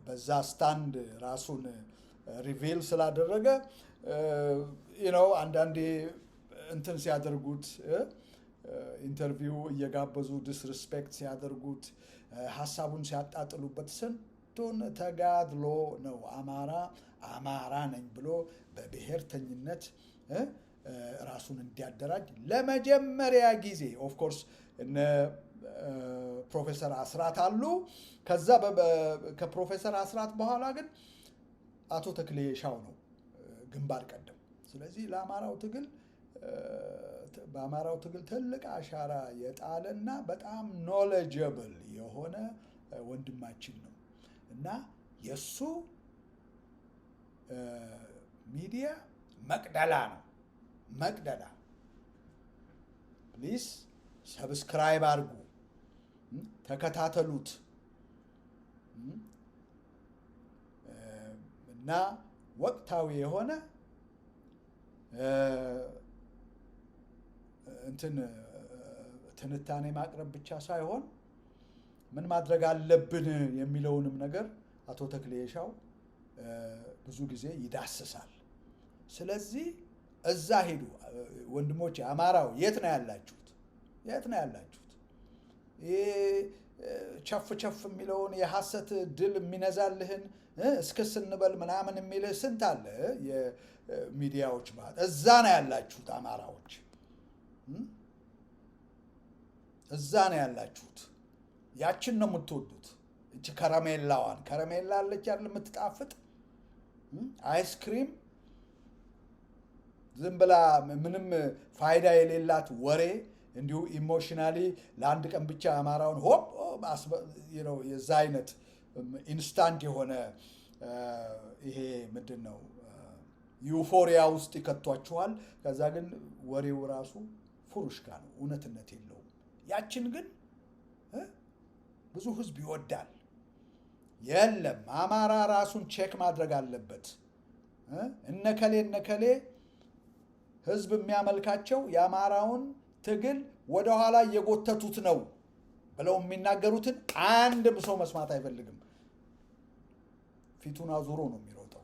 በዛ ስታንድ ራሱን ሪቪል ስላደረገ አንዳንዴ እንትን ሲያደርጉት ኢንተርቪው እየጋበዙ ዲስሪስፔክት ሲያደርጉት ሀሳቡን ሲያጣጥሉበት ስንቱን ተጋድሎ ነው አማራ ነኝ ብሎ በብሔርተኝነት ራሱን እንዲያደራጅ ለመጀመሪያ ጊዜ ኦፍ ኮርስ እነ ፕሮፌሰር አስራት አሉ። ከዛ ከፕሮፌሰር አስራት በኋላ ግን አቶ ተክሌ የሻው ነው ግንባር ቀደም። ስለዚህ በአማራው ትግል ትልቅ አሻራ የጣለና በጣም ኖሌጀብል የሆነ ወንድማችን ነው እና የሱ ሚዲያ መቅደላ ነው። መቅደላ ፕሊዝ ሰብስክራይብ አድርጉ፣ ተከታተሉት እና ወቅታዊ የሆነ ትንታኔ ማቅረብ ብቻ ሳይሆን ምን ማድረግ አለብን የሚለውንም ነገር አቶ ተክሌ የሻው ብዙ ጊዜ ይዳስሳል። ስለዚህ እዛ ሄዱ ወንድሞቼ። አማራው የት ነው ያላችሁት? ቸፍ የሚለውን የሐሰት ድል የሚነዛልህን እስክስ እንበል ምናምን የሚልህ ስንት አለ የሚዲያዎች ማለት። እዛ ነው ያላችሁት አማራዎች፣ እዛ ነው ያላችሁት። ያችን ነው የምትወዱት። እቺ ከረሜላ አለች አይደል የምትጣፍጥ አይስክሪም፣ ዝም ብላ ምንም ፋይዳ የሌላት ወሬ እንዲሁ ኢሞሽናሊ ለአንድ ቀን ብቻ አማራውን ሆፕ የዛ አይነት ኢንስታንት የሆነ ይሄ ምንድን ነው ዩፎሪያ ውስጥ ይከቷችኋል። ከዛ ግን ወሬው ራሱ ፉሩሽካ ነው፣ እውነትነት የለውም። ያችን ግን ብዙ ህዝብ ይወዳል። የለም አማራ ራሱን ቼክ ማድረግ አለበት። እነከሌ ህዝብ የሚያመልካቸው የአማራውን ትግል ወደኋላ እየጎተቱት ነው ብለው የሚናገሩትን አንድም ሰው መስማት አይፈልግም። ፊቱን አዙሮ ነው የሚሮጠው።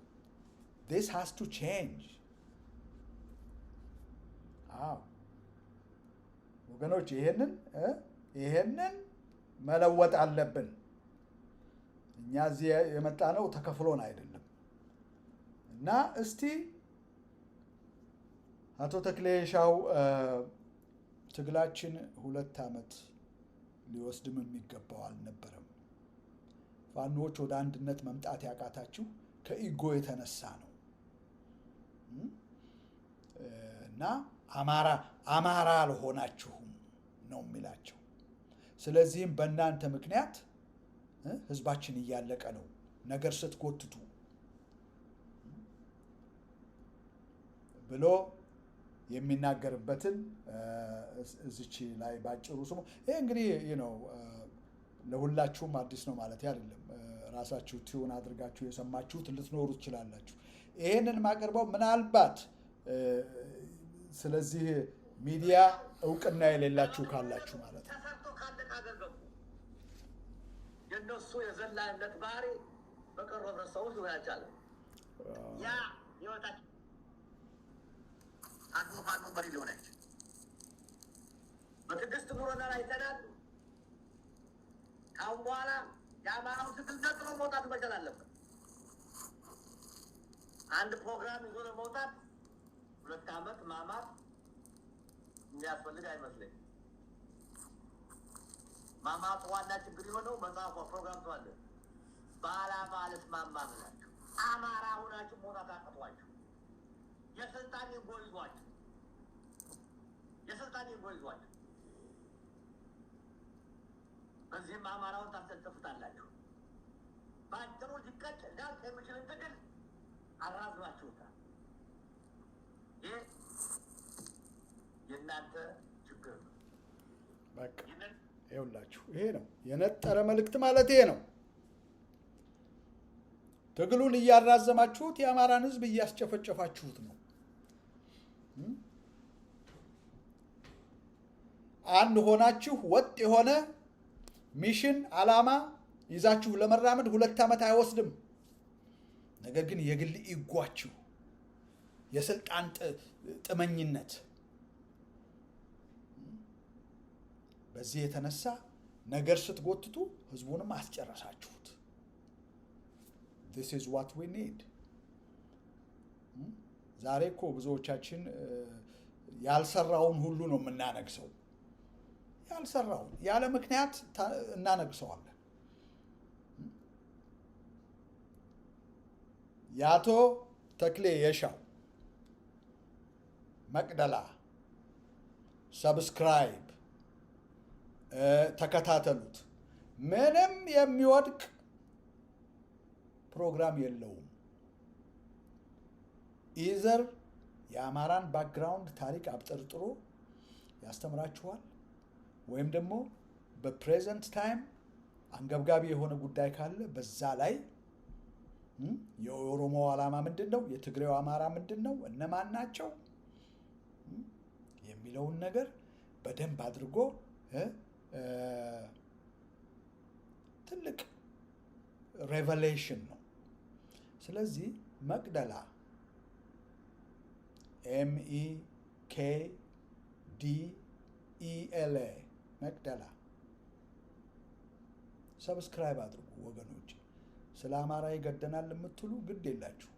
this has to change አዎ ወገኖች ይሄንን መለወጥ አለብን። እኛ እዚህ የመጣነው ተከፍሎን አይደለም። እና እስቲ አቶ ተክሌ ሻው ትግላችን 2 ዓመት ሊወስድም የሚገባው አልነበረም። ፋኖች ወደ አንድነት መምጣት ያቃታችሁ ከኢጎ የተነሳ ነው እና አማራ አልሆናችሁም ነው የሚላቸው። ስለዚህም በእናንተ ምክንያት ህዝባችን እያለቀ ነው ነገር ስትጎትቱ ብሎ የሚናገርበትን እዚች ላይ ባጭሩ ስሙ። ይሄ እንግዲህ ለሁላችሁም አዲስ ነው ማለት አይደለም። ራሳችሁ ቲዩን አድርጋችሁ የሰማችሁት ልትኖሩ ትችላላችሁ። ይሄንን ማቀርበው ምናልባት ስለዚህ ሚዲያ እውቅና የሌላችሁ ካላችሁ ማለት ነው። ተሰርቶ ካለቀ አገር የነሱ የዘላነት ባህሪ በቀረበ ሰው ይሆናል። ያ ይወጣል አንዱ መሪ ሊሆን አይችልም። በትዕግስት ኑሮናል አይተናል። ካሁን በኋላ የአማራው ትግል ነጥሎ መውጣት መቻል አለበት። አንድ ፕሮግራም ይዞ ለመውጣት 2 ዓመት ማማት የሚያስፈልግ አይመስለኝም። ማማቱ ዋና ችግር የሆነው መጽሐፏ ፕሮግራም ተዋለ በዓላማ አልስማማም ናቸው። አማራ ሁናችሁ መውጣት አቅቷችሁ የስልጣኔ ጎይዟችሁ በዚህም አማራውን ታስጨፍጣላችሁ። በአጭሩ ሊቀጭ ዳልክ የሚችልን ትግል አራዝማችሁታል። ይህ የእናንተ ችግር ነው። በቃ ይኸውላችሁ ይሄ ነው የነጠረ መልእክት ማለት ይሄ ነው። ትግሉን እያራዘማችሁት የአማራን ህዝብ እያስጨፈጨፋችሁት ነው። አንድ ሆናችሁ ወጥ የሆነ ሚሽን ዓላማ ይዛችሁ ለመራመድ 2 ዓመት አይወስድም። ነገር ግን የግል ኢጓችሁ የስልጣን ጥመኝነት በዚህ የተነሳ ነገር ስትጎትቱ ህዝቡንም አስጨረሳችሁት። This is what we need. ዛሬ እኮ ብዙዎቻችን ያልሰራውን ሁሉ ነው የምናነግሰው። ያልሰራውን ያለ ምክንያት እናነግሰዋለን። የአቶ ተክሌ የሻው መቅደላ ሰብስክራይብ ተከታተሉት። ምንም የሚወድቅ ፕሮግራም የለውም። ኢዘር የአማራን ባክግራውንድ ታሪክ አብጠርጥሮ ያስተምራችኋል ወይም ደግሞ በፕሬዘንት ታይም አንገብጋቢ የሆነ ጉዳይ ካለ በዛ ላይ የኦሮሞ ዓላማ ምንድነው፣ የትግሬው አማራ ምንድነው፣ እነማን ናቸው የሚለውን ነገር በደንብ አድርጎ ትልቅ ሬቨሌሽን ነው። ስለዚህ መቅደላ MEKDELA መቅደላ ሰብስክራይብ አድርጉ ወገኖች። ስለ አማራ ይገደናል የምትሉ ግድ የላችሁ።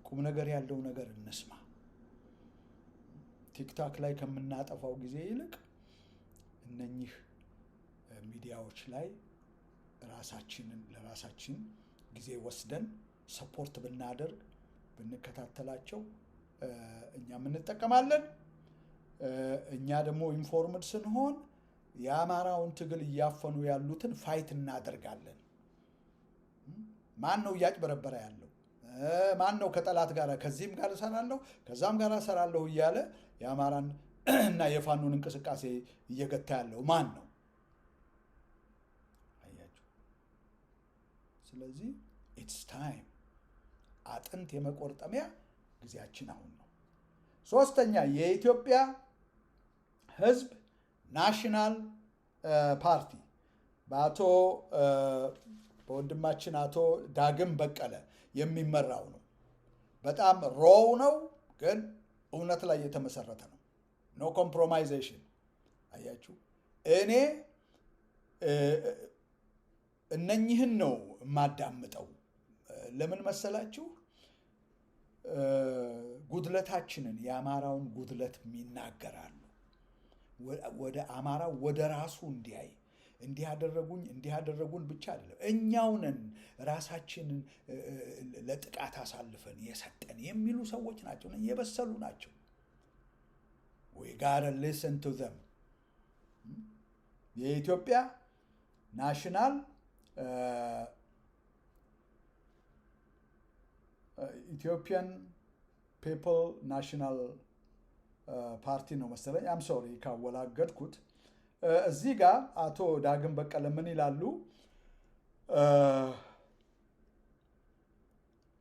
ቁም ነገር ያለው ነገር እንስማ። ቲክቶክ ላይ ከምናጠፋው ጊዜ ይልቅ እነኚህ ሚዲያዎች ላይ ለራሳችን ጊዜ ወስደን ሰፖርት ብናደርግ ብንከታተላቸው እኛም እንጠቀማለን። እኛ ደግሞ ኢንፎርምድ ስንሆን የአማራውን ትግል እያፈኑ ያሉትን ፋይት እናደርጋለን። ማን ነው እያጭበረበረ ያለው? ማን ነው ከጠላት ጋር ከዚህም ጋር እሰራለሁ ከዛም ጋር እሰራለሁ እያለ የአማራን እና የፋኖን እንቅስቃሴ እየገታ ያለው ማን ነው? አያችሁ። ስለዚህ ኢትስ ታይም አጥንት የመቆርጠሚያ ጊዜያችን አሁን ነው። 3ኛ የኢትዮጵያ ህዝብ ናሽናል ፓርቲ በወንድማችን አቶ ዳግም በቀለ የሚመራው ነው። በጣም ሮው ነው፣ ግን እውነት ላይ የተመሰረተ ነው። ኖ ኮምፕሮማይዜሽን። አያችሁ፣ እኔ እነኚህን ነው የማዳምጠው። ለምን መሰላችሁ? ጉድለታችንን የአማራውን ጉድለት ይናገራሉ። ወደ አማራው ወደ ራሱ እንዲያይ እንዲህ ያደረጉን ብቻ አይደለም፣ እኛው ነን ራሳችንን ለጥቃት አሳልፈን የሰጠን የሚሉ ሰዎች ናቸው። የበሰሉ ናቸው። we gotta listen to them። የኢትዮጵያ ናሽናል ኢትዮጵያን ፒፕል ናሽናል ፓርቲ ነው መሰለኝ። አም ሶሪ ካወላገድኩት። እዚህ ጋር አቶ ዳግም በቀለ ምን ይላሉ?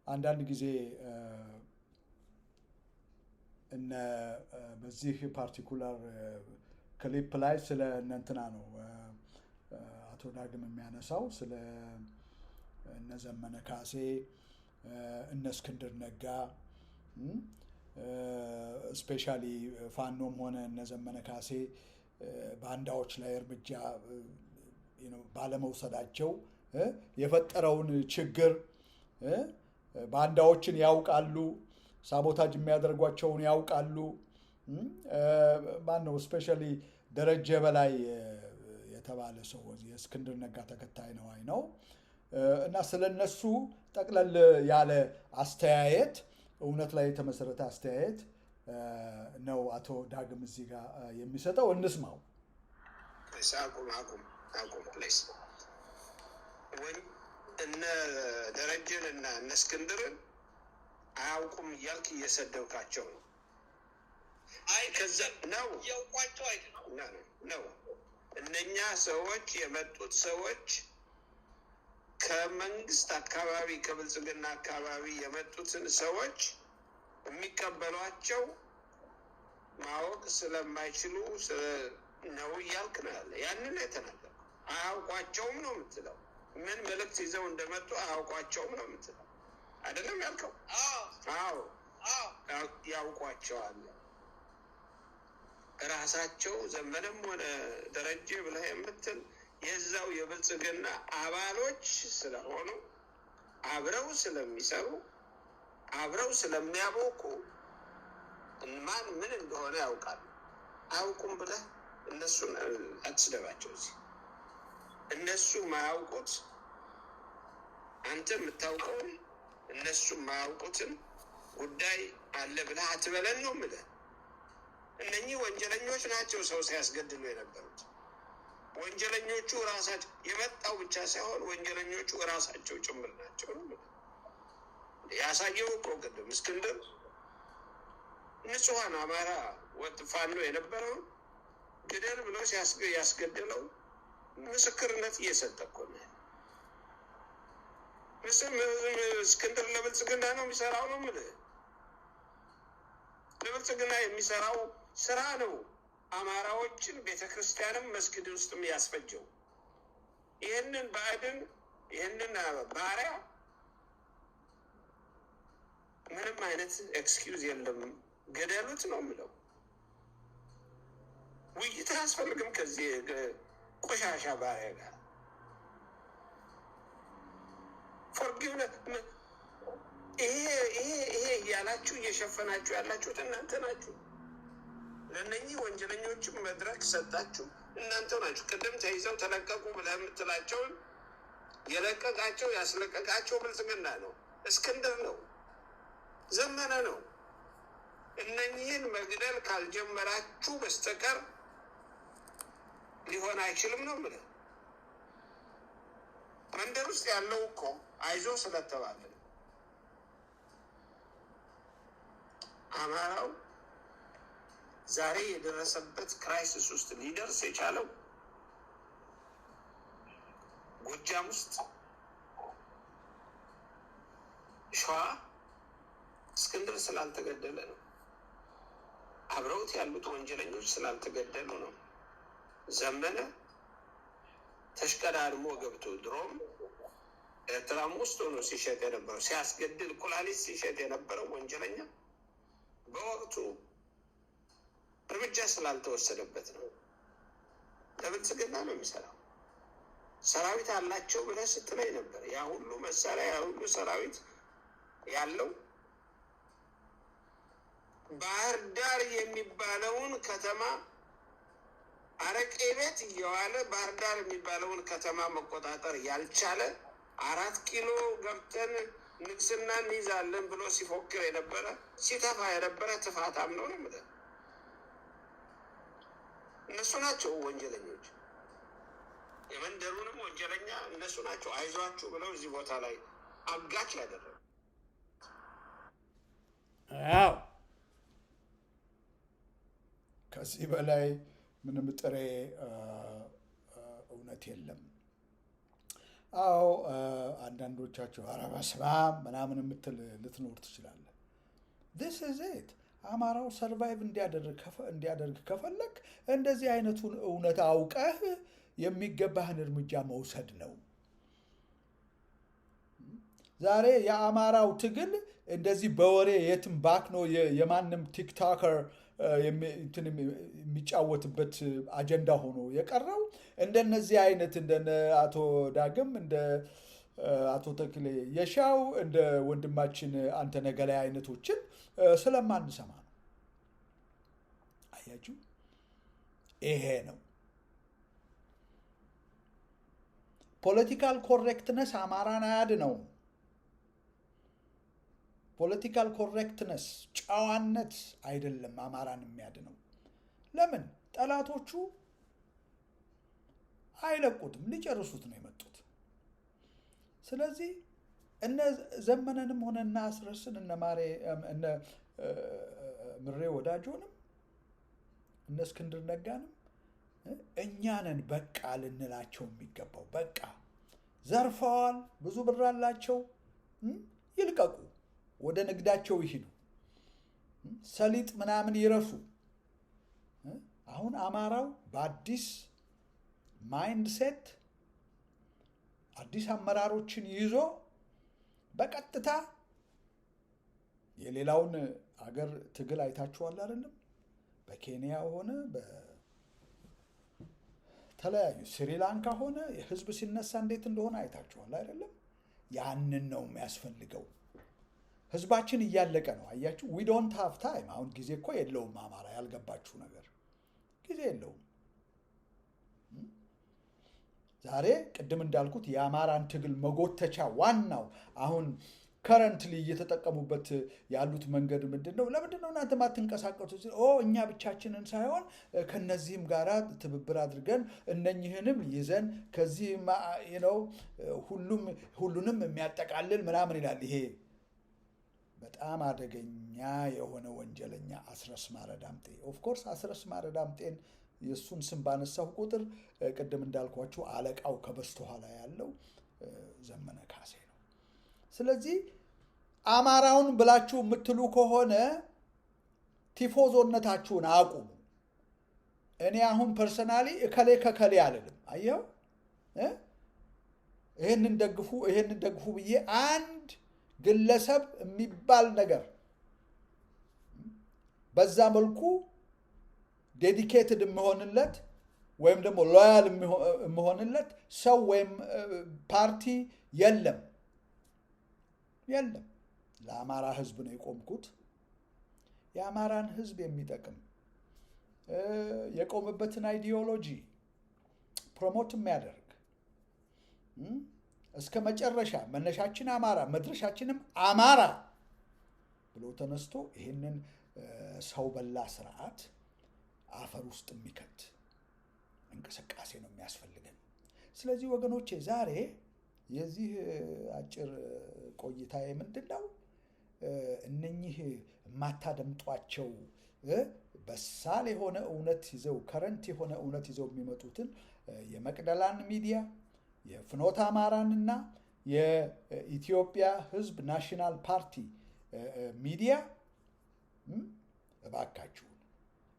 አንዳንድ ጊዜ እነ በዚህ ፓርቲኩላር ክሊፕ ላይ ስለ እንትና ነው አቶ ዳግም የሚያነሳው ስለ እነ ዘመነ ካሴ፣ እነ እስክንድር ነጋ ስፔሻሊ ፋኖም ሆነ እነ ዘመነ ካሴ ባንዳዎች ላይ እርምጃ ባለመውሰዳቸው የፈጠረውን ችግር ባንዳዎችን ያውቃሉ፣ ሳቦታጅ የሚያደርጓቸውን ያውቃሉ። ማነው ስፔሻሊ ደረጀ በላይ የተባለ ሰው የእስክንድር ነጋ ተከታይ ነው እና ስለነሱ ጠቅለል ያለ አስተያየት፣ እውነት ላይ የተመሰረተ አስተያየት ነው አቶ ዳግም እዚህ ጋር የሚሰጠው። እንስማው። አቁም ፕሌስ ወይ እነ ደረጀን እና እነ እስክንድርን አያውቁም እያልክ እየሰደብካቸው ነው። አይ ከዛ ነው ያውቋቸው ነው እነኛ ሰዎች የመጡት ሰዎች ከመንግስት አካባቢ ከብልጽግና አካባቢ የመጡትን ሰዎች የሚቀበሏቸው ማወቅ ስለማይችሉ ነው እያልክ ነው ያለ። ያንን የተናገረው አያውቋቸውም ነው የምትለው። ምን መልእክት ይዘው እንደመጡ አያውቋቸውም ነው የምትለው አይደለም ያልከው? አዎ ያውቋቸዋል። ራሳቸው ዘመንም ሆነ ደረጀ ብለህ የምትል የዛው የብልጽግና አባሎች ስለሆኑ አብረው ስለሚሰሩ አብረው ስለሚያቦኩ ማን ምን እንደሆነ ያውቃሉ። አያውቁም ብለህ እነሱን አትስደባቸው። እዚህ እነሱ ማያውቁት አንተ የምታውቀውን እነሱ ማያውቁትን ጉዳይ አለ ብለህ አትበለን ነው የምልህ። እነኚህ ወንጀለኞች ናቸው ሰው ሲያስገድሉ የነበሩት። ወንጀለኞቹ ራሳቸው የመጣው ብቻ ሳይሆን ወንጀለኞቹ ራሳቸው ጭምር ናቸው ነው ያሳየው እኮ ቅድም እስክንድር ንጹሐን አማራ ወጥ ፋኖ የነበረው ግደል ብሎ ያስገደለው ምስክርነት እየሰጠ እኮ ነው። እስክንድር ለብልጽግና ነው የሚሰራው ነው የምልህ። ለብልጽግና የሚሰራው ስራ ነው አማራዎችን ቤተክርስቲያንም መስጊድ ውስጥም ያስፈጀው። ይህንን ባዕድን ይህንን ባሪያ ምንም አይነት ኤክስኪውዝ የለም፣ ገደሉት ነው የምለው። ውይይት አያስፈልግም ከዚህ ቆሻሻ ባሪያ ጋር። ፎርጊቭነት ይሄ እያላችሁ እየሸፈናችሁ ያላችሁት እናንተ ናችሁ። ለእነኚህ ወንጀለኞችም መድረክ ሰጣችሁ እናንተ ናችሁ። ቅድም ተይዘው ተለቀቁ ብለህ የምትላቸውን የለቀቃቸው ያስለቀቃቸው ብልጽግና ነው፣ እስክንድር ነው፣ ዘመነ ነው። እነኚህን መግደል ካልጀመራችሁ በስተቀር ሊሆን አይችልም ነው የምልህ። መንደር ውስጥ ያለው እኮ አይዞ ስለተባለ አማራው ዛሬ የደረሰበት ክራይሲስ ውስጥ ሊደርስ የቻለው ጎጃም ውስጥ፣ ሸዋ እስክንድር ስላልተገደለ ነው። አብረውት ያሉት ወንጀለኞች ስላልተገደሉ ነው። ዘመነ ተሽቀዳድሞ ገብቶ ድሮም ኤርትራም ውስጥ ሆኖ ሲሸጥ የነበረው ሲያስገድል ኩላሊት ሲሸጥ የነበረው ወንጀለኛ በወቅቱ እርምጃ ስላልተወሰደበት ነው። ለብልጽግና ነው የሚሰራው። ሰራዊት አላቸው ብለህ ስትለኝ ነበር። ያ ሁሉ መሳሪያ ያ ሁሉ ሰራዊት ያለው ባህር ዳር የሚባለውን ከተማ አረቄ ቤት እየዋለ ባህር ዳር የሚባለውን ከተማ መቆጣጠር ያልቻለ 4 ኪሎ ገብተን ንግስና እንይዛለን ብሎ ሲፎክር የነበረ ሲተፋ የነበረ ትፋታም ነው የምልህ። እነሱ ናቸው ወንጀለኞች። የመንደሩንም ወንጀለኛ እነሱ ናቸው። አይዟችሁ ብለው እዚህ ቦታ ላይ አጋች ያደረጉ። አዎ ከዚህ በላይ ምንም ጥሬ እውነት የለም። አዎ አንዳንዶቻችሁ ኧረ በስመ አብ ምናምን የምትል ልትኖር ትችላለህ። this is it አማራው ሰርቫይቭ እንዲያደርግ ከፈለግ እንደዚህ አይነቱን እውነት አውቀህ የሚገባህን እርምጃ መውሰድ ነው። ዛሬ የአማራው ትግል እንደዚህ በወሬ የትም ባክኖ የማንም ቲክቶከር የሚጫወትበት አጀንዳ ሆኖ የቀረው እንደነዚህ አይነት እንደነ አቶ ዳግም እንደ አቶ ተክሌ የሻው እንደ ወንድማችን አንተነህ ገላይ አይነቶችን ስለማንሰማ ነው። አያችሁ፣ ይሄ ነው ፖለቲካል ኮሬክትነስ አማራን አያድነውም። ፖለቲካል ኮሬክትነስ ጨዋነት አይደለም አማራን የሚያድነው። ለምን? ጠላቶቹ አይለቁትም፣ ሊጨርሱት ነው የመጡት። ስለዚህ እነ ዘመነንም ሆነ እና አስረስን እነ ምሬ ወዳጆንም እነ እስክንድር ነጋንም እኛንን በቃ ልንላቸው የሚገባው። በቃ ዘርፈዋል፣ ብዙ ብር አላቸው፣ ይልቀቁ፣ ወደ ንግዳቸው ይሂዱ፣ ሰሊጥ ምናምን ይረሱ። አሁን አማራው በአዲስ ማይንድ ሴት አዲስ አመራሮችን ይዞ በቀጥታ የሌላውን አገር ትግል አይታችኋል አይደለም? በኬንያ ሆነ በተለያዩ ስሪላንካ ሆነ ህዝብ ሲነሳ እንዴት እንደሆነ አይታችኋል አይደለም? ያንን ነው የሚያስፈልገው። ህዝባችን እያለቀ ነው። አያችሁ፣ we don't have time። አሁን ጊዜ እኮ የለውም። አማራ ያልገባችሁ ነገር ጊዜ የለውም። ዛሬ ቅድም እንዳልኩት የአማራን ትግል መጎተቻ ዋናው አሁን ከረንትሊ እየተጠቀሙበት ያሉት መንገድ ምንድነው? ለምንድነው እናንተ ማትንቀሳቀሱት? እኛ ብቻችንን ሳይሆን ከነዚህም ጋራ ትብብር አድርገን እነኝህንም ይዘን ከዚህ ሁሉንም የሚያጠቃልል ምናምን ይላል። ይሄ በጣም አደገኛ የሆነ ወንጀለኛ አስረስ ማረ ዳምጤ። ኦፍኮርስ አስረስ ማረ ዳምጤን የእሱን ስም ባነሳሁ ቁጥር ቅድም እንዳልኳችሁ አለቃው ከበስተኋላ ያለው ዘመነ ካሴ ነው። ስለዚህ አማራውን ብላችሁ የምትሉ ከሆነ ቲፎዞነታችሁን አቁሙ። እኔ አሁን ፐርሰናሊ እከሌ ከከሌ አልልም። አየው፣ ይሄንን ደግፉ ብዬ አንድ ግለሰብ የሚባል ነገር በዛ መልኩ ዴዲኬትድ የምሆንለት ወይም ደግሞ ሎያል የምሆንለት ሰው ወይም ፓርቲ የለም። ለአማራ ህዝብ ነው የቆምኩት። የአማራን ህዝብ የሚጠቅም የቆመበትን አይዲዮሎጂ ፕሮሞት የሚያደርግ እስከ መጨረሻ መነሻችን አማራ መድረሻችንም አማራ ብሎ ተነስቶ ይህንን ሰው በላ ስርዓት አፈር ውስጥ የሚከት እንቅስቃሴ ነው የሚያስፈልገን። ስለዚህ ወገኖቼ ዛሬ የዚህ አጭር ቆይታዬ ምንድነው? እነኚህ የማታደምጧቸው በሳል የሆነ እውነት ይዘው ከረንት የሆነ እውነት ይዘው የሚመጡትን የመቅደላን ሚዲያ የፍኖተ አማራንና የኢትዮጵያ ህዝብ ናሽናል ፓርቲ ሚዲያ እባካችሁን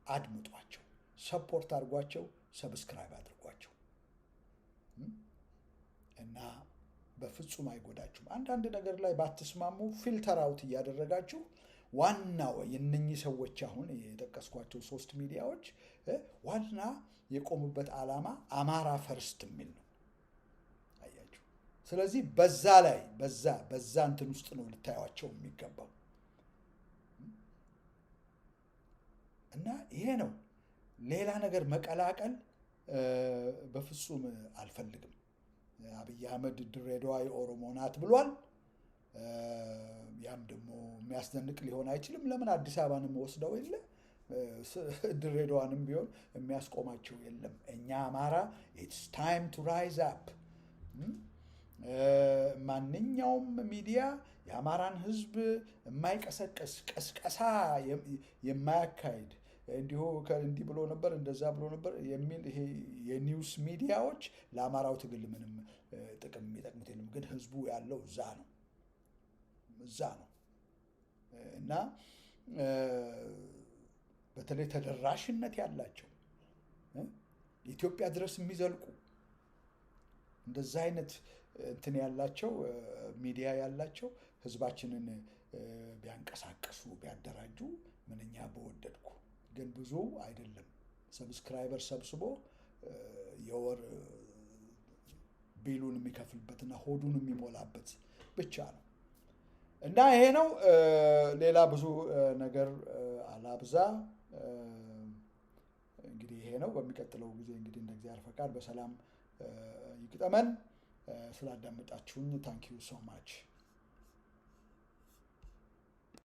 አድምጧቸው፣ ሰፖርት አድርጓቸው፣ ሰብስክራይብ አድርጓቸው እና በፍጹም አይጎዳችሁም። አንዳንድ ነገር ላይ ባትስማሙ ፊልተር አውት እያደረጋችሁ ዋናው የነኚህ ሰዎች አሁን የጠቀስኳቸው 3 ሚዲያዎች ዋና የቆሙበት ዓላማ አማራ ፈርስት የሚል ነው። አያችሁ። ስለዚህ በዛ ላይ በዛ እንትን ውስጥ ነው ልታዩዋቸው የሚገባው እና ይሄ ነው። ሌላ ነገር መቀላቀል በፍጹም አልፈልግም። አብይ አህመድ ድሬዳዋ የኦሮሞ ናት ብሏል። ያም ደግሞ የሚያስደንቅ ሊሆን አይችልም። ለምን አዲስ አበባንም ወስደው የለ ድሬዳዋንም ቢሆን የሚያስቆማቸው የለም። እኛ አማራ ኢትስ ታይም ቱ ራይዝ አፕ። ማንኛውም ሚዲያ የአማራን ህዝብ የማይቀሰቀስ ቀስቀሳ የማያካሂድ እንዲህ ብሎ ነበር እንደዛ ብሎ ነበር የሚል ይሄ የኒውስ ሚዲያዎች ለአማራው ትግል ምንም ጥቅም የሚጠቅሙት የለም። ግን ህዝቡ ያለው እዛ ነው እና በተለይ ተደራሽነት ያላቸው ኢትዮጵያ ድረስ የሚዘልቁ እንደዛ አይነት እንትን ያላቸው ሚዲያ ያላቸው ህዝባችንን ቢያንቀሳቀሱ ቢያደራጁ ምንኛ በወደድኩ። ግን ብዙ አይደለም። ሰብስክራይበር ሰብስቦ የወር ቢሉን የሚከፍልበትና ሆዱን የሚሞላበት ብቻ ነው እና ይሄ ነው። ሌላ ብዙ ነገር አላብዛ። እንግዲህ ይሄ ነው። በሚቀጥለው ጊዜ እንግዲህ እንደ እግዚአብሔር ፈቃድ በሰላም ይግጠመን። ስላዳመጣችሁኝ ታንኪዩ ሶ ማች።